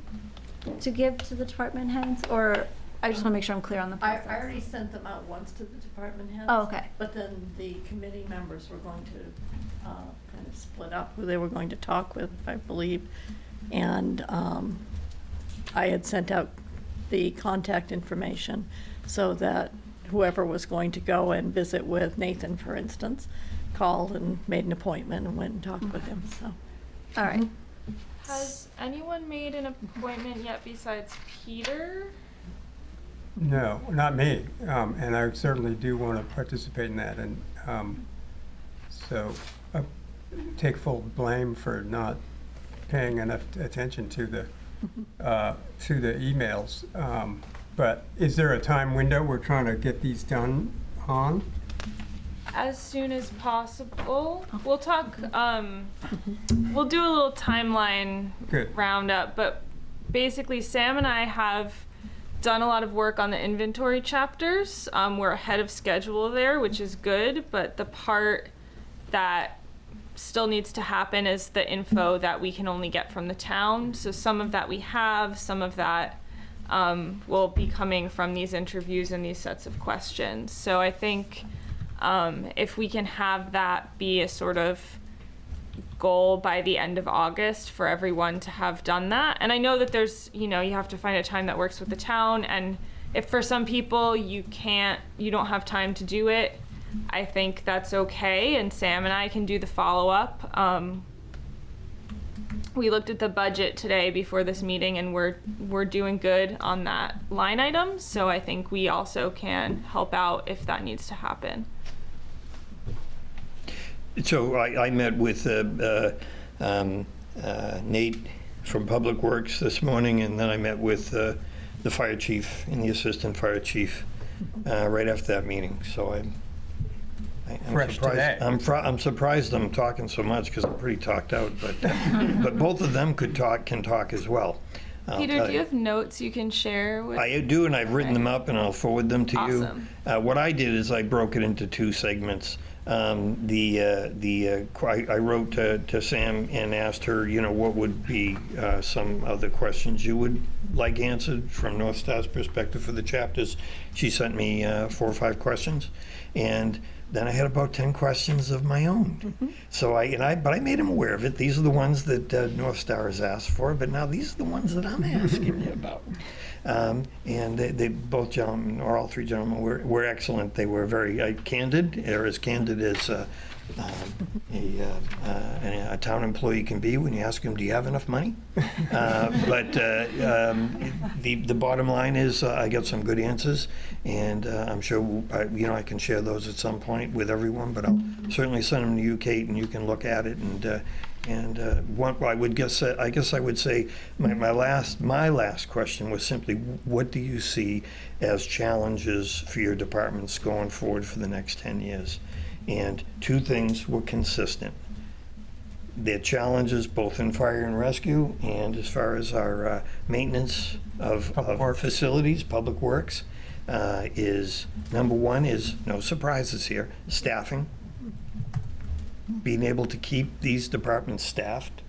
Speaker 1: to give to the department heads, or I just want to make sure I'm clear on the
Speaker 2: I
Speaker 1: process.
Speaker 2: already sent them out once to the department heads.
Speaker 1: Oh, okay.
Speaker 2: But then the committee members were going to kind of split up who they were going to talk with, I believe. And I had sent out the contact information so that whoever was going to go and visit with Nathan, for instance, called and made an appointment and went and talked with him, so.
Speaker 1: All right.
Speaker 6: Has anyone made an appointment yet besides Peter?
Speaker 4: No, not me. And I certainly do want to participate in that. And so I take full blame for not paying enough attention to the emails. But is there a time window we're trying to get these done on?
Speaker 6: As soon as possible. We'll talk, we'll do a little timeline
Speaker 4: Good.
Speaker 6: roundup, but basically Sam and I have done a lot of work on the inventory chapters. We're ahead of schedule there, which is good, but the part that still needs to happen is the info that we can only get from the town. So some of that we have, some of that will be coming from these interviews and these sets of questions. So I think If we can have that be a sort of goal by the end of August for everyone to have done that. And I know that there's, you have to find a time that works with the town, and if for some people you don't have time to do it, I think that's okay, and Sam and I can do the follow-up. We looked at the budget today before this meeting, and we're doing good on that line item, so I think we also can help out if that needs to happen.
Speaker 3: So I met with Nate from Public Works this morning, and then I met with the fire chief and the assistant fire chief right after that meeting. So I'm
Speaker 4: Fresh
Speaker 3: surprised.
Speaker 4: today.
Speaker 3: I'm surprised I'm talking so much because I'm pretty talked out. But both of them can talk as well. I'll
Speaker 6: Peter,
Speaker 3: tell
Speaker 6: do you have notes you can share with?
Speaker 3: I do, and I've written them up, and I'll forward them to
Speaker 6: Awesome.
Speaker 3: you. What I did is I broke it into two segments. I wrote to Sam and asked her, what would be some of the questions you would like answered from North Star's perspective for the chapters. She sent me 4 or 5 questions, and then I had about 10 questions of my own. So but I made him aware of it. These are the ones that North Star has asked for, but now these are the ones that I'm asking you about. And they both gentlemen, or all 3 gentlemen, were excellent. They were very candid, or as candid as a town employee can be when you ask him, do you have enough money? But the bottom line is I got some good answers, and I'm sure I can share those at some point with everyone, but I'll certainly send them to you, Kate, and you can look at it. And what I guess I would say my last question was simply, what do you see as challenges for your departments going forward for the next 10 years? And 2 things were consistent. Their challenges both in fire and rescue and as far as our maintenance of facilities, public works, is number 1 is, no surprises here, staffing. Being able to keep these departments staffed.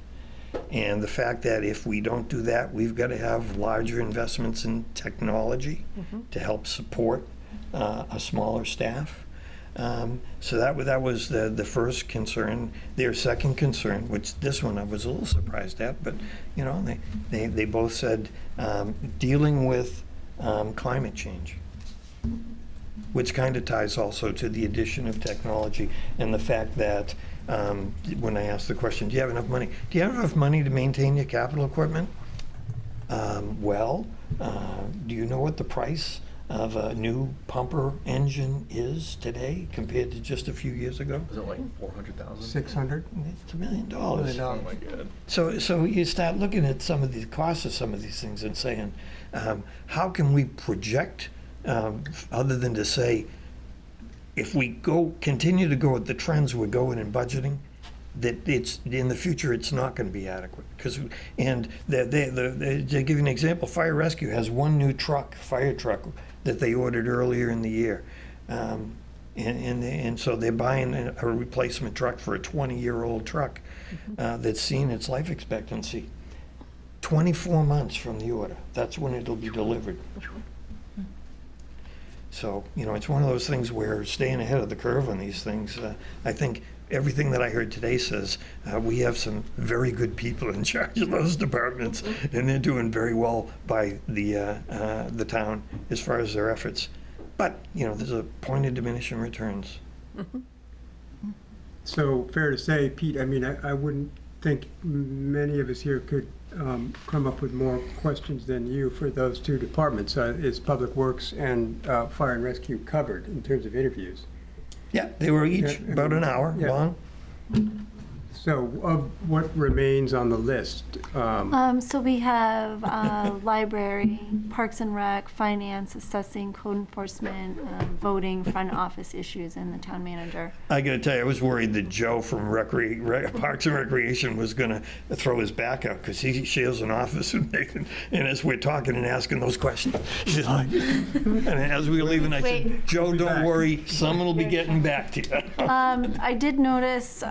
Speaker 3: And the fact that if we don't do that, we've got to have larger investments in technology to help support a smaller staff. So that was the first concern. Their second concern, which this one I was a little surprised at, but they both said dealing with climate change, which kind of ties also to the addition of technology and the fact that when I asked the question, do you have enough money? Do you have enough money to maintain your capital equipment? Do you know what the price of a new pumper engine is today compared to just a few years ago?
Speaker 8: Is it like 400,000?
Speaker 4: 600?
Speaker 3: It's $1 million.
Speaker 8: Oh my God.
Speaker 3: So you start looking at some of the costs of some of these things and saying, how can we project, other than to say, if we continue to go with the trends we're going in budgeting, that it's in the future it's not going to be adequate. To give you an example, fire rescue has 1 new fire truck that they ordered earlier in the year, and so they're buying a replacement truck for a 20-year-old truck that's seen its life expectancy 24 months from the order. That's when it'll be delivered. So it's one of those things where staying ahead of the curve on these things. I think everything that I heard today says we have some very good people in charge of those departments, and they're doing very well by the town as far as their efforts. But there's a point of diminishing returns.
Speaker 4: So fair to say, Pete, I wouldn't think many of us here could come up with more questions than you for those 2 departments. Is Public Works and Fire and Rescue covered in terms of interviews?
Speaker 3: Yeah, they were each about an hour long.
Speaker 4: So what remains on the list?
Speaker 1: So we have library, Parks and Rec, finance, assessing, code enforcement, voting, front office issues, and the town manager.
Speaker 3: I got to tell you, I was worried that Joe from Parks and Recreation was going to throw his back out because he shares an office with Nathan. And as we're talking and asking those questions, he's like, and as we were leaving, I said, Joe, don't worry, someone will be getting back to you.
Speaker 1: I did notice,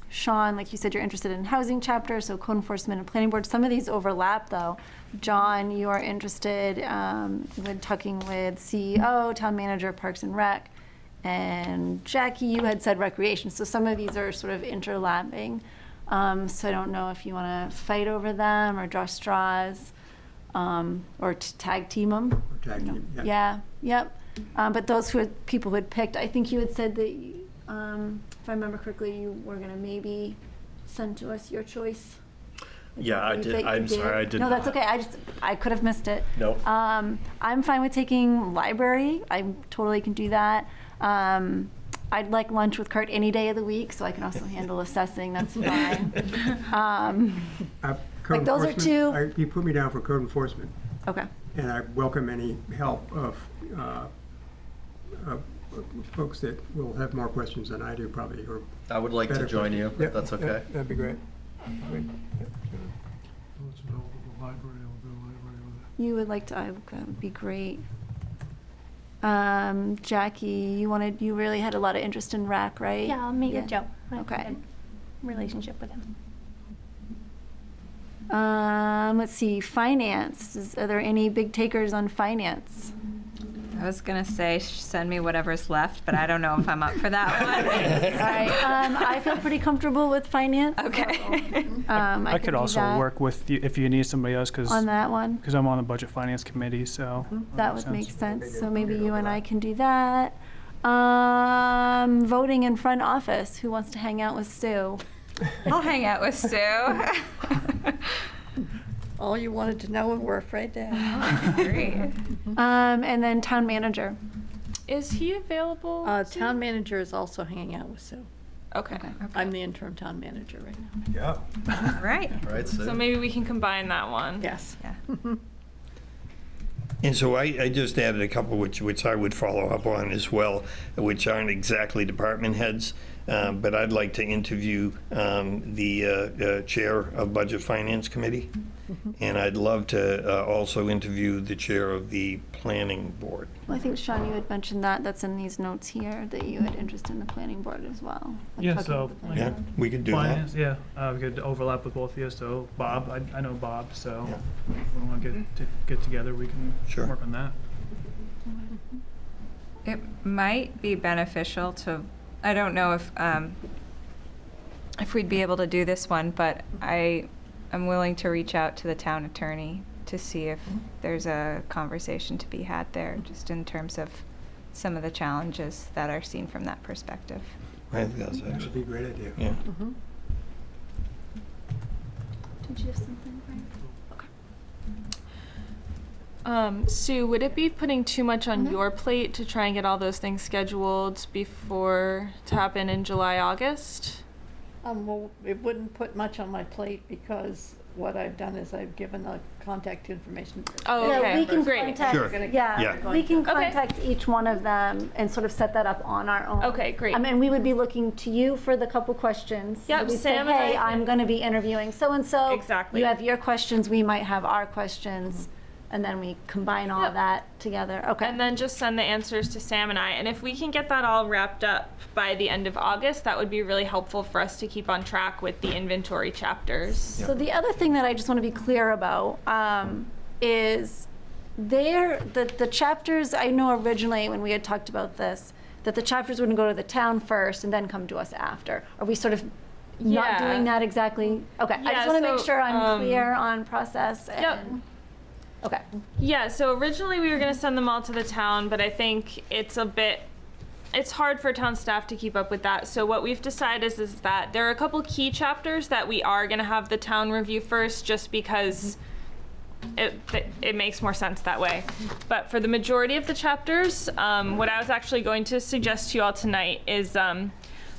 Speaker 1: Sean, like you said, you're interested in housing chapter, so code enforcement and planning board. Some of these overlap, though. John, you are interested with talking with CEO, town manager, Parks and Rec, And Jackie, you had said recreation, so some of these are sort of interlapping. So I don't know if you want to fight over them or draw straws, or tag team them.
Speaker 4: Or tag team, yeah.
Speaker 1: Yeah, yep. But those people who had picked, I think you had said that, if I remember correctly, you were gonna maybe send to us your choice.
Speaker 8: Yeah, I
Speaker 1: You
Speaker 8: did.
Speaker 1: think you
Speaker 8: I'm sorry, I did
Speaker 1: No, that's
Speaker 8: not.
Speaker 1: okay. I could have missed it.
Speaker 8: Nope.
Speaker 1: I'm fine with taking library. I totally can do that. I'd like lunch with Kurt any day of the week, so I can also handle assessing. That's fine.
Speaker 4: Code
Speaker 1: Like those are
Speaker 4: enforcement, you put me down for code enforcement,
Speaker 1: Okay.
Speaker 4: and I welcome any help of folks that will have more questions than I do probably, or
Speaker 8: I would like to
Speaker 4: better
Speaker 8: join you,
Speaker 4: questions. Yeah,
Speaker 8: if that's
Speaker 4: yeah,
Speaker 8: okay.
Speaker 4: That'd be great. Great. Yeah.
Speaker 5: What's available at the library, I'll go to the library with it.
Speaker 1: You would like to, that would be great. Jackie, you really had a lot of interest in RAC, right?
Speaker 9: Yeah, I'll meet with Joe. I have a
Speaker 1: Okay.
Speaker 9: good relationship with him.
Speaker 1: Let's see, finance. Are there any big takers on finance?
Speaker 10: I was gonna say, send me whatever's left, but I don't know if I'm up for that one.
Speaker 1: All right, I feel pretty comfortable with finance.
Speaker 10: Okay.
Speaker 1: I
Speaker 7: I
Speaker 1: can
Speaker 7: could
Speaker 1: do
Speaker 7: also
Speaker 1: that
Speaker 7: work with you if you need somebody else, because
Speaker 1: on that one.
Speaker 7: I'm on the budget finance committee, so.
Speaker 1: That would make sense. So maybe you and I can do that. Voting in front office. Who wants to hang out with Sue?
Speaker 10: I'll hang out with Sue.
Speaker 2: All you wanted to know and were afraid to ask.
Speaker 10: Great.
Speaker 1: And then town manager.
Speaker 6: Is he available?
Speaker 2: Town manager is also hanging out with Sue.
Speaker 6: Okay.
Speaker 2: I'm the interim town manager right now.
Speaker 4: Yeah.
Speaker 10: Right.
Speaker 8: Right, Sue?
Speaker 6: So maybe we can combine that one.
Speaker 2: Yes.
Speaker 10: Yeah.
Speaker 3: And so I just added a couple which I would follow up on as well, which aren't exactly department heads, but I'd like to interview the chair of Budget Finance Committee, and I'd love to also interview the chair of the Planning Board.
Speaker 1: Well, I think, Sean, you had mentioned that. That's in these notes here, that you had interest in the planning board as well. Like
Speaker 7: Yeah,
Speaker 1: talking
Speaker 7: so,
Speaker 1: with the planning
Speaker 3: Yeah,
Speaker 1: board.
Speaker 3: we could do that.
Speaker 7: Finance, yeah, we could overlap with both of you, so Bob, I know Bob, so if we want to get together, we can
Speaker 3: Sure.
Speaker 7: work on that.
Speaker 10: It might be beneficial to, I don't know if we'd be able to do this one, but I'm willing to reach out to the town attorney to see if there's a conversation to be had there, just in terms of some of the challenges that are seen from that perspective.
Speaker 3: I think that's
Speaker 4: That would
Speaker 3: actually,
Speaker 4: be a great idea.
Speaker 3: yeah.
Speaker 1: Did you have something, Brian?
Speaker 6: Sue, would it be putting too much on your plate to try and get all those things scheduled before to happen in July, August?
Speaker 2: Well, it wouldn't put much on my plate because what I've done is I've given the contact information.
Speaker 6: Oh,
Speaker 1: Yeah,
Speaker 6: okay.
Speaker 1: we can
Speaker 6: Great.
Speaker 1: contact,
Speaker 3: Sure.
Speaker 1: yeah,
Speaker 3: Yeah.
Speaker 1: we can
Speaker 6: Okay.
Speaker 1: contact each one of them and sort of set that up on our own.
Speaker 6: Okay, great.
Speaker 1: I mean, we would be looking to you for the couple questions.
Speaker 6: Yep,
Speaker 1: We'd say,
Speaker 6: Sam and I
Speaker 1: hey,
Speaker 6: can-
Speaker 1: I'm going to be interviewing so-and-so.
Speaker 6: Exactly.
Speaker 1: You have your questions, we might have our questions, and then we combine all
Speaker 6: Yep.
Speaker 1: that together. Okay.
Speaker 6: And then just send the answers to Sam and I. And if we can get that all wrapped up by the end of August, that would be really helpful for us to keep on track with the inventory chapters.
Speaker 1: So the other thing that I just want to be clear about is the chapters, I know originally when we had talked about this, that the chapters wouldn't go to the town first and then come to us after. Are we sort of not
Speaker 6: Yeah.
Speaker 1: doing that exactly? Okay, I
Speaker 6: Yeah,
Speaker 1: just want to make
Speaker 6: so,
Speaker 1: sure I'm clear on process.
Speaker 6: Yep.
Speaker 1: And, okay.
Speaker 6: Yeah, so originally we were going to send them all to the town, but I think it's hard for town staff to keep up with that. So what we've decided is that there are a couple key chapters that we are going to have the town review first, just because it makes more sense that way. But for the majority of the chapters, what I was actually going to suggest to you all tonight is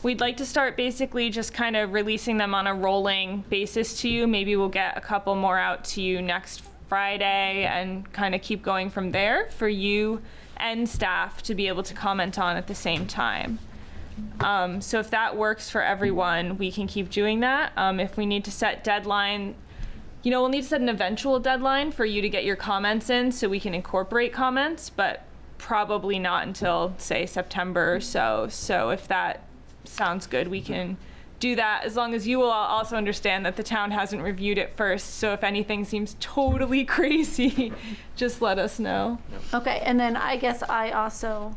Speaker 6: we'd like to start basically just kind of releasing them on a rolling basis to you. Maybe we'll get a couple more out to you next Friday and kind of keep going from there for you and staff to be able to comment on at the same time. So if that works for everyone, we can keep doing that. If we need to set deadline, we'll need to set an eventual deadline for you to get your comments in so we can incorporate comments, but probably not until, say, September or so. So if that sounds good, we can do that, as long as you will also understand that the town hasn't reviewed it first. So if anything seems totally crazy, just let us know.
Speaker 1: Okay, and then I guess I also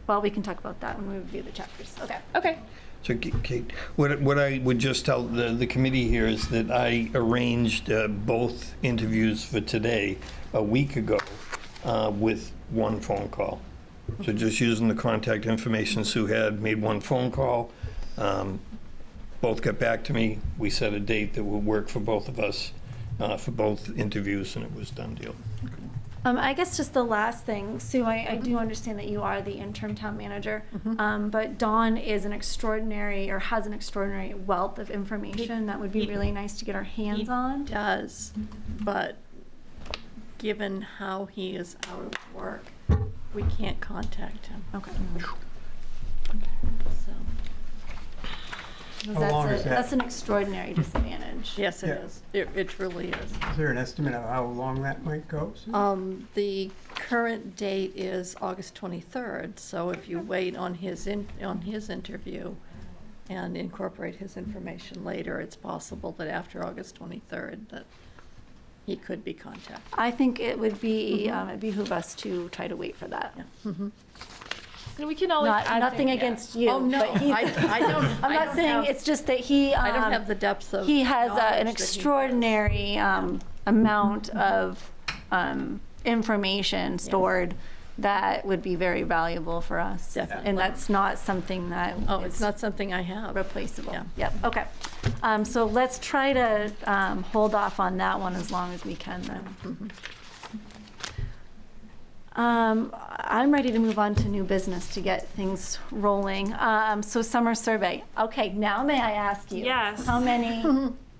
Speaker 1: well, we can talk about that when we review the chapters. Okay.
Speaker 6: Okay.
Speaker 3: So, Kate, what I would just tell the committee here is that I arranged both interviews for today a week ago with one phone call. So just using the contact information Sue had, made one phone call. Both got back to me. We set a date that would work for both of us for both interviews, and it was done deal.
Speaker 1: I guess just the last thing, Sue, I do understand that you are the interim town manager, but Dawn is an extraordinary, or has an extraordinary wealth of information that would be really nice to get our hands on.
Speaker 2: He does, but given how he is out of work, we can't contact him.
Speaker 1: Okay.
Speaker 2: So,
Speaker 4: How long is that?
Speaker 1: That's an extraordinary disadvantage.
Speaker 2: yes, it
Speaker 4: Yeah.
Speaker 2: is. It truly is.
Speaker 4: Is there an estimate of how long that might go? Sue?
Speaker 2: The current date is August 23rd, so if you wait on his interview and incorporate his information later, it's possible that after August 23rd that he could be contacted.
Speaker 1: I think it would be, it behoove us to try to wait for that.
Speaker 6: And we can always add
Speaker 1: Nothing
Speaker 6: things-
Speaker 1: against you.
Speaker 2: Oh, no,
Speaker 1: but he's-
Speaker 2: I don't.
Speaker 1: I'm not saying, it's just that he.
Speaker 2: I don't have the depth of.
Speaker 1: He has
Speaker 2: knowledge that
Speaker 1: an
Speaker 2: he does.
Speaker 1: extraordinary amount of information stored that would be very valuable for us.
Speaker 2: Definitely.
Speaker 1: And that's not something that
Speaker 2: Oh, it's
Speaker 1: is
Speaker 2: not something I have.
Speaker 1: replaceable.
Speaker 2: Yeah.
Speaker 1: Yep, okay. So let's try to hold off on that one as long as we can then. I'm ready to move on to new business to get things rolling. So summer survey. Okay, now may I ask you?
Speaker 6: Yes.
Speaker 1: How many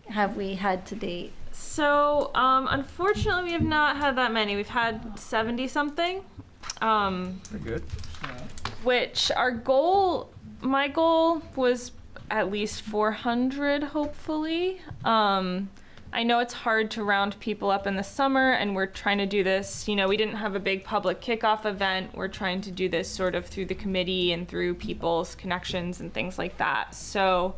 Speaker 1: have we had to date?
Speaker 6: So, unfortunately, we have not had that many. We've had 70 something.
Speaker 3: Very good.
Speaker 6: Which my goal was at least 400, hopefully. I know it's hard to round people up in the summer, and we're trying to do this, we didn't have a big public kickoff event. We're trying to do this sort of through the committee and through people's connections and things like that. So,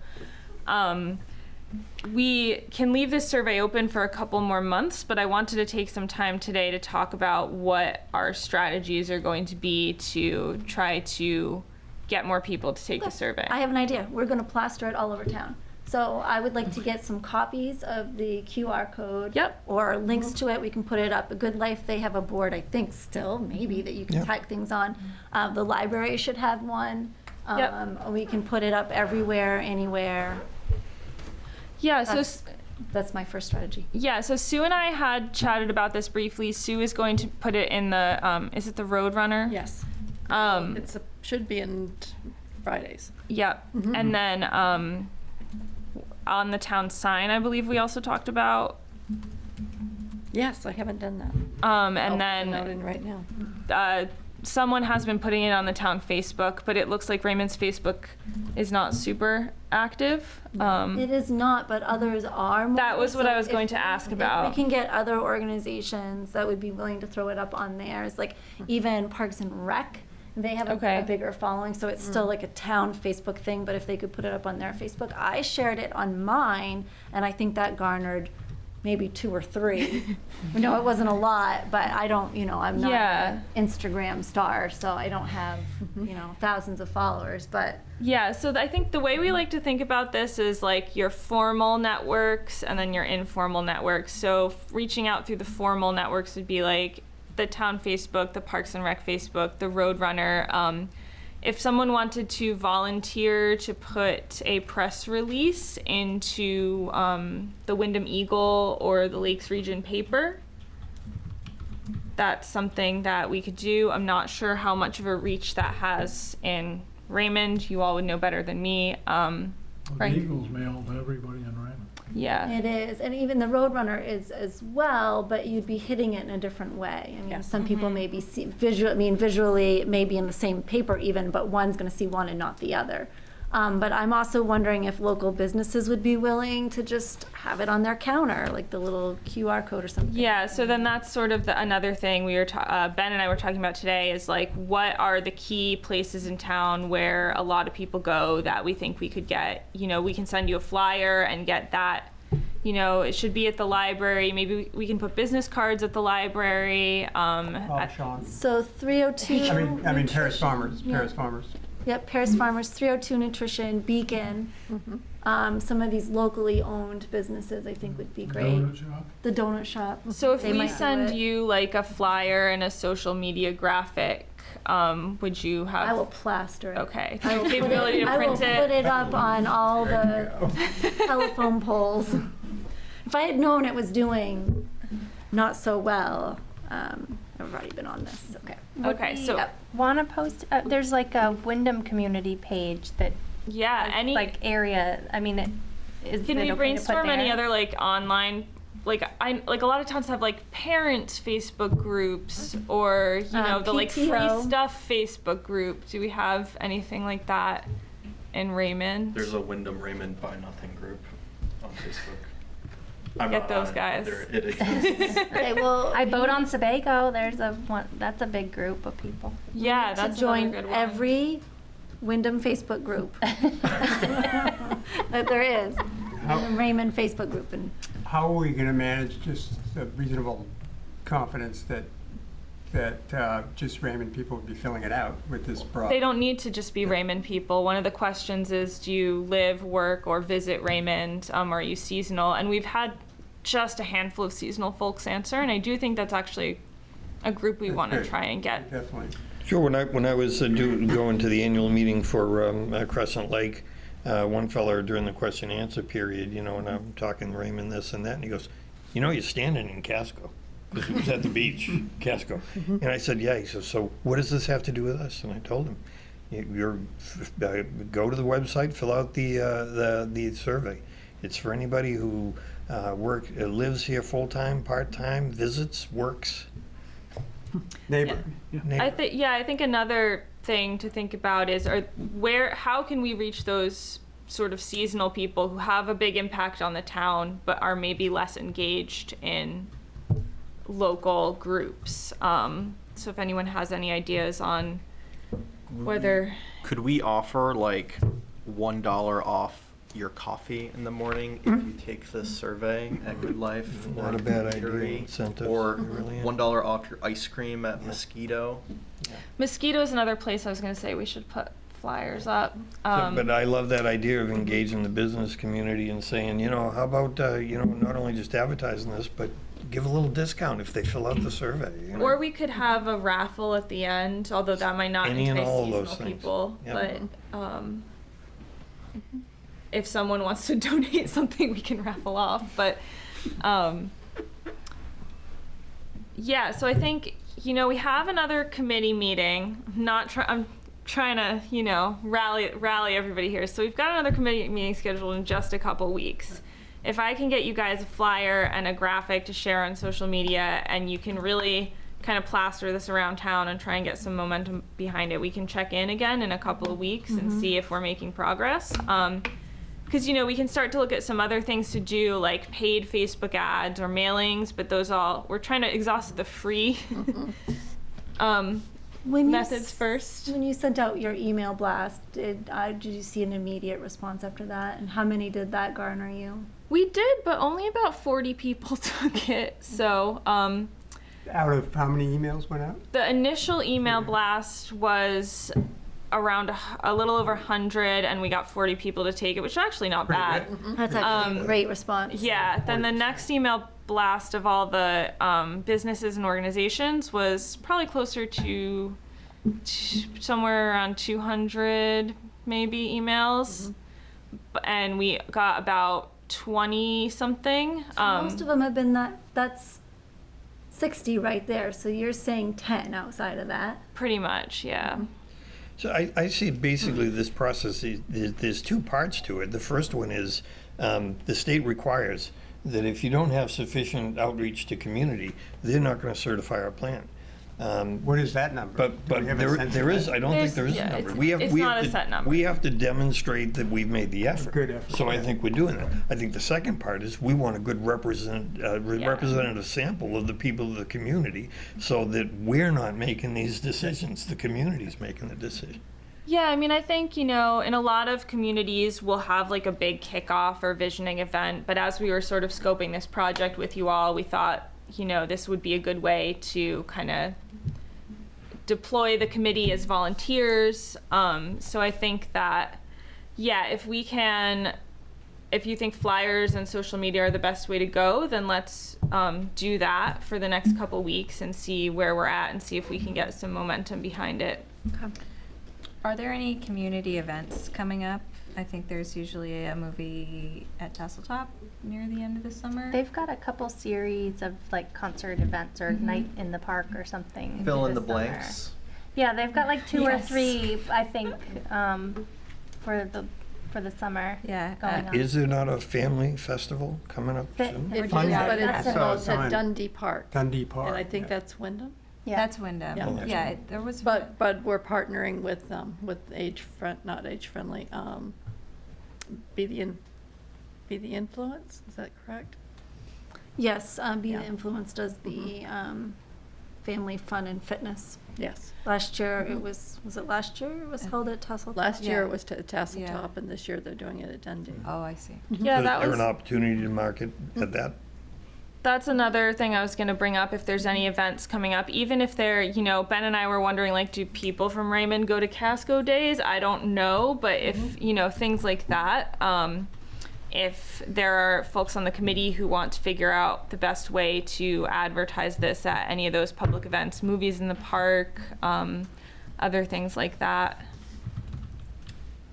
Speaker 6: we can leave this survey open for a couple more months, but I wanted to take some time today to talk about what our strategies are going to be to try to get more people to take the survey.
Speaker 1: I have an idea. We're going to plaster it all over town. So I would like to get some copies of the QR code.
Speaker 6: Yep.
Speaker 1: Or links to it. We can put it up. A Good Life, they have a board, I think, still, maybe, that you can
Speaker 3: Yeah.
Speaker 1: tag things on. The library should have one.
Speaker 6: Yep.
Speaker 1: We can put it up everywhere, anywhere.
Speaker 6: Yeah, so
Speaker 1: That's my first strategy.
Speaker 6: so Sue and I had chatted about this briefly. Sue is going to put it in the is it the Roadrunner?
Speaker 2: Yes.
Speaker 6: Um
Speaker 2: Should be in Fridays.
Speaker 6: Yep. And then on the town sign, I believe we also talked about.
Speaker 2: Yes, I haven't done that.
Speaker 6: And
Speaker 2: I'll put a
Speaker 6: then
Speaker 2: note in right now.
Speaker 6: someone has been putting it on the town Facebook, but it looks like Raymond's Facebook is not super active.
Speaker 1: It is not, but others are more.
Speaker 6: That was what
Speaker 1: So
Speaker 6: I was going to ask about.
Speaker 1: If we can get other organizations that would be willing to throw it up on theirs, like even Parks and Rec, they have
Speaker 6: Okay.
Speaker 1: a bigger following, so it's still like a town Facebook thing, but if they could put it up on their Facebook. I shared it on mine, and I think that garnered maybe 2 or 3. No, it wasn't a lot, but I don't, I'm not
Speaker 6: Yeah.
Speaker 1: an Instagram star, so I don't have, thousands of followers, but
Speaker 6: Yeah, so I think the way we like to think about this is like your formal networks and then your informal networks. So reaching out through the formal networks would be like the town Facebook, the Parks and Rec Facebook, the Roadrunner. If someone wanted to volunteer to put a press release into the Wyndham Eagle or the Lakes Region paper, that's something that we could do. I'm not sure how much of a reach that has in Raymond. You all would know better than me.
Speaker 5: The
Speaker 6: Right.
Speaker 5: Eagles mailed to everybody in Raymond.
Speaker 6: Yeah.
Speaker 1: it is, and even the Roadrunner is as well, but you'd be hitting it in a different way. I mean, some people may be visually, it may be in the same paper even, but one's going to see one and not the other. But I'm also wondering if local businesses would be willing to just have it on their counter, like the little QR code or something.
Speaker 6: Yeah, so then that's sort of another thing we were Ben and I were talking about today is like what are the key places in town where a lot of people go that we think we could get, we can send you a flyer and get that you know, it should be at the library. Maybe we can put business cards at the library.
Speaker 4: Sean.
Speaker 1: So 302.
Speaker 4: I mean, Paris Farmers,
Speaker 1: Yeah.
Speaker 4: Paris Farmers.
Speaker 1: Yep, Paris Farmers, 302 Nutrition, Beacon. Some of these locally owned businesses I think would be great.
Speaker 5: Donut shop?
Speaker 1: The donut shop.
Speaker 6: So if
Speaker 1: They
Speaker 6: we
Speaker 1: might do
Speaker 6: send
Speaker 1: it.
Speaker 6: you like a flyer and a social media graphic, would you have?
Speaker 1: I will plaster it.
Speaker 6: Okay.
Speaker 1: I will, put
Speaker 6: Capability
Speaker 1: it,
Speaker 6: to
Speaker 1: I will
Speaker 6: print
Speaker 1: put it up on all the telephone poles. If I had known it was doing not so well, I've already been on this. Okay.
Speaker 6: Okay, so
Speaker 9: Want to post, there's like a Wyndham community page that,
Speaker 6: yeah,
Speaker 9: has,
Speaker 6: any
Speaker 9: like area, I mean, is
Speaker 6: can
Speaker 9: it
Speaker 6: we
Speaker 9: okay to put
Speaker 6: brainstorm any
Speaker 9: there?
Speaker 6: other like online, like a lot of towns have like parents Facebook groups or you know the like free
Speaker 1: PTO.
Speaker 6: stuff Facebook group. Do we have anything like that in Raymond?
Speaker 8: There's a Wyndham Raymond Buy Nothing group on Facebook. I'm
Speaker 6: Get
Speaker 8: not
Speaker 6: those
Speaker 8: on it,
Speaker 6: guys.
Speaker 8: but it exists.
Speaker 1: Okay, well,
Speaker 9: I vote on Sebago, there's a one, that's a big group of people.
Speaker 6: Yeah,
Speaker 1: to
Speaker 6: that's
Speaker 1: join
Speaker 6: another good one.
Speaker 1: every Wyndham Facebook group that there is. Wyndham Raymond Facebook group, and
Speaker 4: How are we gonna manage just a reasonable confidence that just Raymond people would be filling it out with this broad?
Speaker 6: They don't need to just be Raymond people. One of the questions is, do you live, work, or visit Raymond? Are you seasonal? And we've had just a handful of seasonal folks answer, and I do think that's actually a group we
Speaker 4: That's
Speaker 6: want to
Speaker 4: good.
Speaker 6: try and get.
Speaker 4: Definitely.
Speaker 3: Sure, when I was going to the annual meeting for Crescent Lake, one fella during the question and answer period, you know, and I'm talking Raymond this and that, and he goes, you know, you're standing in Casco. Because it was at the beach, Casco. And I said, yeah. He says, so what does this have to do with us? And I told him, go to the website, fill out the survey. It's for anybody who lives here full-time, part-time, visits, works.
Speaker 4: Neighbor.
Speaker 3: neighbor.
Speaker 6: I think another thing to think about is how can we reach those sort of seasonal people who have a big impact on the town but are maybe less engaged in local groups. So if anyone has any ideas on whether
Speaker 8: Could we offer like $1 off your coffee in the morning if you take this survey at Good Life?
Speaker 3: Not
Speaker 8: or
Speaker 3: a bad idea,
Speaker 8: Eatery,
Speaker 3: incentives,
Speaker 8: Or
Speaker 3: it really is.
Speaker 8: $1 off your ice cream at Mosquito.
Speaker 6: Mosquito is another place I was going to say we should put flyers up.
Speaker 3: But I love that idea of engaging the business community and saying, you know, how about, not only just advertising this, but give a little discount if they fill out the survey. You know?
Speaker 6: Or we could have a raffle at the end, although that might not
Speaker 3: Any and
Speaker 6: entice
Speaker 3: all of
Speaker 6: seasonal
Speaker 3: those things.
Speaker 6: people.
Speaker 3: Yep.
Speaker 6: But if someone wants to donate something, we can raffle off. But yeah, so I think we have another committee meeting. I'm trying to rally everybody here. So we've got another committee meeting scheduled in just a couple weeks. If I can get you guys a flyer and a graphic to share on social media, and you can really kind of plaster this around town and try and get some momentum behind it, we can check in again in a couple of weeks and see if we're making progress. Because we can start to look at some other things to do, like paid Facebook ads or mailings, but we're trying to exhaust the free methods first.
Speaker 1: When you sent out your email blast, did you see an immediate response after that? And how many did that garner you?
Speaker 6: We did, but only about 40 people took it. So
Speaker 4: Out of how many emails went out?
Speaker 6: the initial email blast was around a little over 100, and we got 40 people to take it, which is actually not
Speaker 4: Pretty
Speaker 6: bad.
Speaker 4: good.
Speaker 1: That's actually a great response.
Speaker 6: Yeah, then the next email blast of all the businesses and organizations was probably closer to somewhere around 200 maybe emails. And we got about 20 something.
Speaker 1: Most of them have been that's 60 right there. So you're saying 10 outside of that.
Speaker 6: Pretty much, yeah.
Speaker 3: So I see basically this process, there's two parts to it. The first one is the state requires that if you don't have sufficient outreach to community, they're not going to certify our plan.
Speaker 4: What is that number?
Speaker 3: But
Speaker 4: Do we have a
Speaker 3: there
Speaker 4: sense
Speaker 3: there
Speaker 4: of
Speaker 3: is,
Speaker 4: that?
Speaker 3: I don't think there is a
Speaker 6: Yeah,
Speaker 3: number.
Speaker 6: it's not a set number.
Speaker 3: We have to demonstrate that we've made the effort.
Speaker 4: Good effort,
Speaker 3: So I
Speaker 4: yeah.
Speaker 3: think we're doing that. I think the second part is we want a good representative sample of the people of the community so that we're not making these decisions, the community's making the decision.
Speaker 6: Yeah, I mean, I think, in a lot of communities, we'll have like a big kickoff or visioning event. But as we were sort of scoping this project with you all, we thought, this would be a good way to kind of deploy the committee as volunteers. So I think that, yeah, if you think flyers and social media are the best way to go, then let's do that for the next couple weeks and see where we're at and see if we can get some momentum behind it.
Speaker 10: Are there any community events coming up? I think there's usually a movie at Tasseltop near the end of the summer.
Speaker 9: They've got a couple series of like concert events or night in the park or something.
Speaker 8: Fill in
Speaker 9: this
Speaker 8: the
Speaker 9: summer.
Speaker 8: blanks.
Speaker 9: Yeah, they've got like 2 or
Speaker 10: Yes.
Speaker 9: 3, I think, for the summer.
Speaker 10: Yeah,
Speaker 9: going on.
Speaker 3: Is there not a family festival coming up
Speaker 9: Fit-
Speaker 3: soon?
Speaker 9: Fit-
Speaker 2: It is,
Speaker 4: Fun.
Speaker 2: but
Speaker 9: That's
Speaker 2: it's
Speaker 9: a-
Speaker 2: both
Speaker 4: Fun.
Speaker 2: at Dundee Park.
Speaker 4: Dundee Park.
Speaker 2: And I think
Speaker 4: yeah.
Speaker 2: that's Wyndham.
Speaker 9: Yeah.
Speaker 10: That's Wyndham.
Speaker 2: Yeah.
Speaker 10: Yeah, there was.
Speaker 2: But we're partnering with not age friendly, Be the Influence, is that correct?
Speaker 1: Yes, Be the
Speaker 2: Yeah.
Speaker 1: Influence does the family fun and fitness.
Speaker 2: Yes.
Speaker 1: Last year, it was it last year? It was held at Tussle.
Speaker 2: Last year
Speaker 10: Yeah.
Speaker 2: it was at Tasseltop, and this year they're doing it at Dundee.
Speaker 10: Oh, I see.
Speaker 6: Yeah,
Speaker 3: Is
Speaker 6: that
Speaker 3: there
Speaker 6: was.
Speaker 3: an opportunity to market at that?
Speaker 6: That's another thing I was going to bring up if there's any events coming up. Even if they're, Ben and I were wondering, like, do people from Raymond go to Casco Days? I don't know. But if, things like that, if there are folks on the committee who want to figure out the best way to advertise this at any of those public events, movies in the park, other things like that.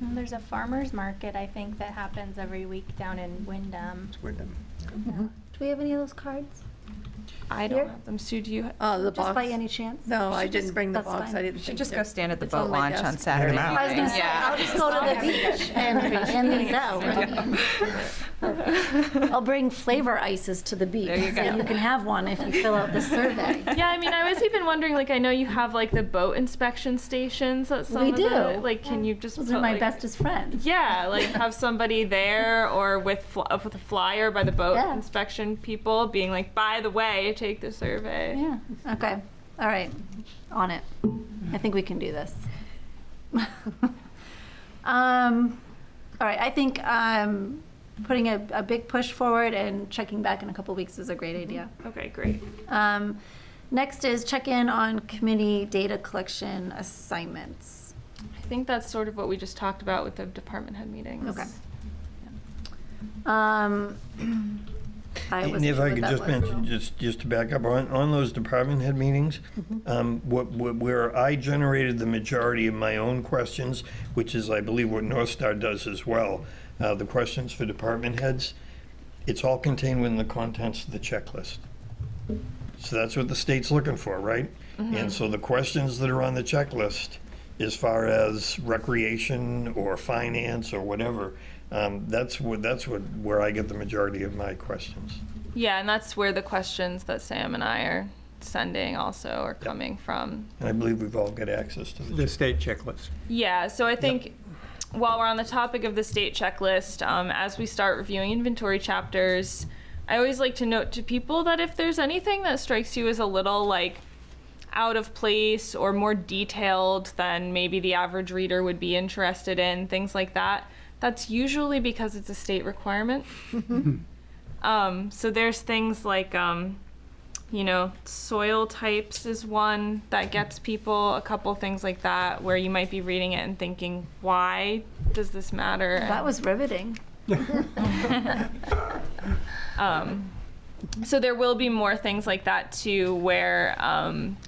Speaker 9: And there's a farmer's market, I think, that happens every week down in Wyndham.
Speaker 4: It's Wyndham.
Speaker 1: Do we have any of those cards?
Speaker 6: I
Speaker 1: Here?
Speaker 6: don't have them. Sue, do you?
Speaker 2: The
Speaker 1: Just
Speaker 2: box.
Speaker 1: by any chance?
Speaker 2: No, I
Speaker 1: Should
Speaker 2: didn't
Speaker 1: just-
Speaker 2: bring the
Speaker 1: that's
Speaker 2: box.
Speaker 1: fine.
Speaker 2: I didn't
Speaker 10: You should
Speaker 2: think
Speaker 10: just
Speaker 2: to-
Speaker 10: go stand at the
Speaker 2: it's
Speaker 10: boat
Speaker 2: my
Speaker 10: launch on
Speaker 2: desk.
Speaker 10: Saturday.
Speaker 4: out.
Speaker 1: I was gonna say,
Speaker 10: Yeah.
Speaker 1: I'll just go to the beach and these out. I'll bring flavor ices to the beach.
Speaker 10: There you go.
Speaker 1: And you can have one if you fill out the survey.
Speaker 6: Yeah, I mean, I was even wondering, like, I know you have, like, the boat inspection stations at some
Speaker 1: We
Speaker 6: of
Speaker 1: do.
Speaker 6: the, like, can you just
Speaker 1: Those
Speaker 6: put,
Speaker 1: are my
Speaker 6: like,
Speaker 1: bestest friends.
Speaker 6: Yeah, like, have somebody there or with a flyer by the boat
Speaker 1: Yeah.
Speaker 6: inspection people being like, by the way, take the survey.
Speaker 1: Yeah, okay, all right, on it. I think we can do this. All right, I think putting a big push forward and checking back in a couple weeks is a great idea.
Speaker 6: Okay, great.
Speaker 1: Next is check in on committee data collection assignments.
Speaker 6: I think that's sort of what we just talked about with the department head meetings.
Speaker 1: Okay. I
Speaker 3: And
Speaker 1: wasn't
Speaker 3: if
Speaker 1: sure
Speaker 3: I
Speaker 1: what
Speaker 3: could
Speaker 1: that
Speaker 3: just
Speaker 1: was.
Speaker 3: mention, just to back up, on those department head meetings, where I generated the majority of my own questions, which is, I believe, what North Star does as well, the questions for department heads, it's all contained within the contents of the checklist. So that's what the state's looking for, right? And so the questions that are on the checklist, as far as recreation or finance or whatever, that's where I get the majority of my questions.
Speaker 6: Yeah, and that's where the questions that Sam and I are sending also are coming from.
Speaker 3: And I believe we've all got access to
Speaker 4: The state checklist.
Speaker 6: Yeah, so I think while we're on the topic of the state checklist, as we start reviewing inventory chapters, I always like to note to people that if there's anything that strikes you as a little like out of place or more detailed than maybe the average reader would be interested in, things like that, that's usually because it's a state requirement. So there's things like, soil types is one that gets people, a couple things like that, where you might be reading it and thinking, why does this matter?
Speaker 1: That was riveting.
Speaker 6: So there will be more things like that too, where,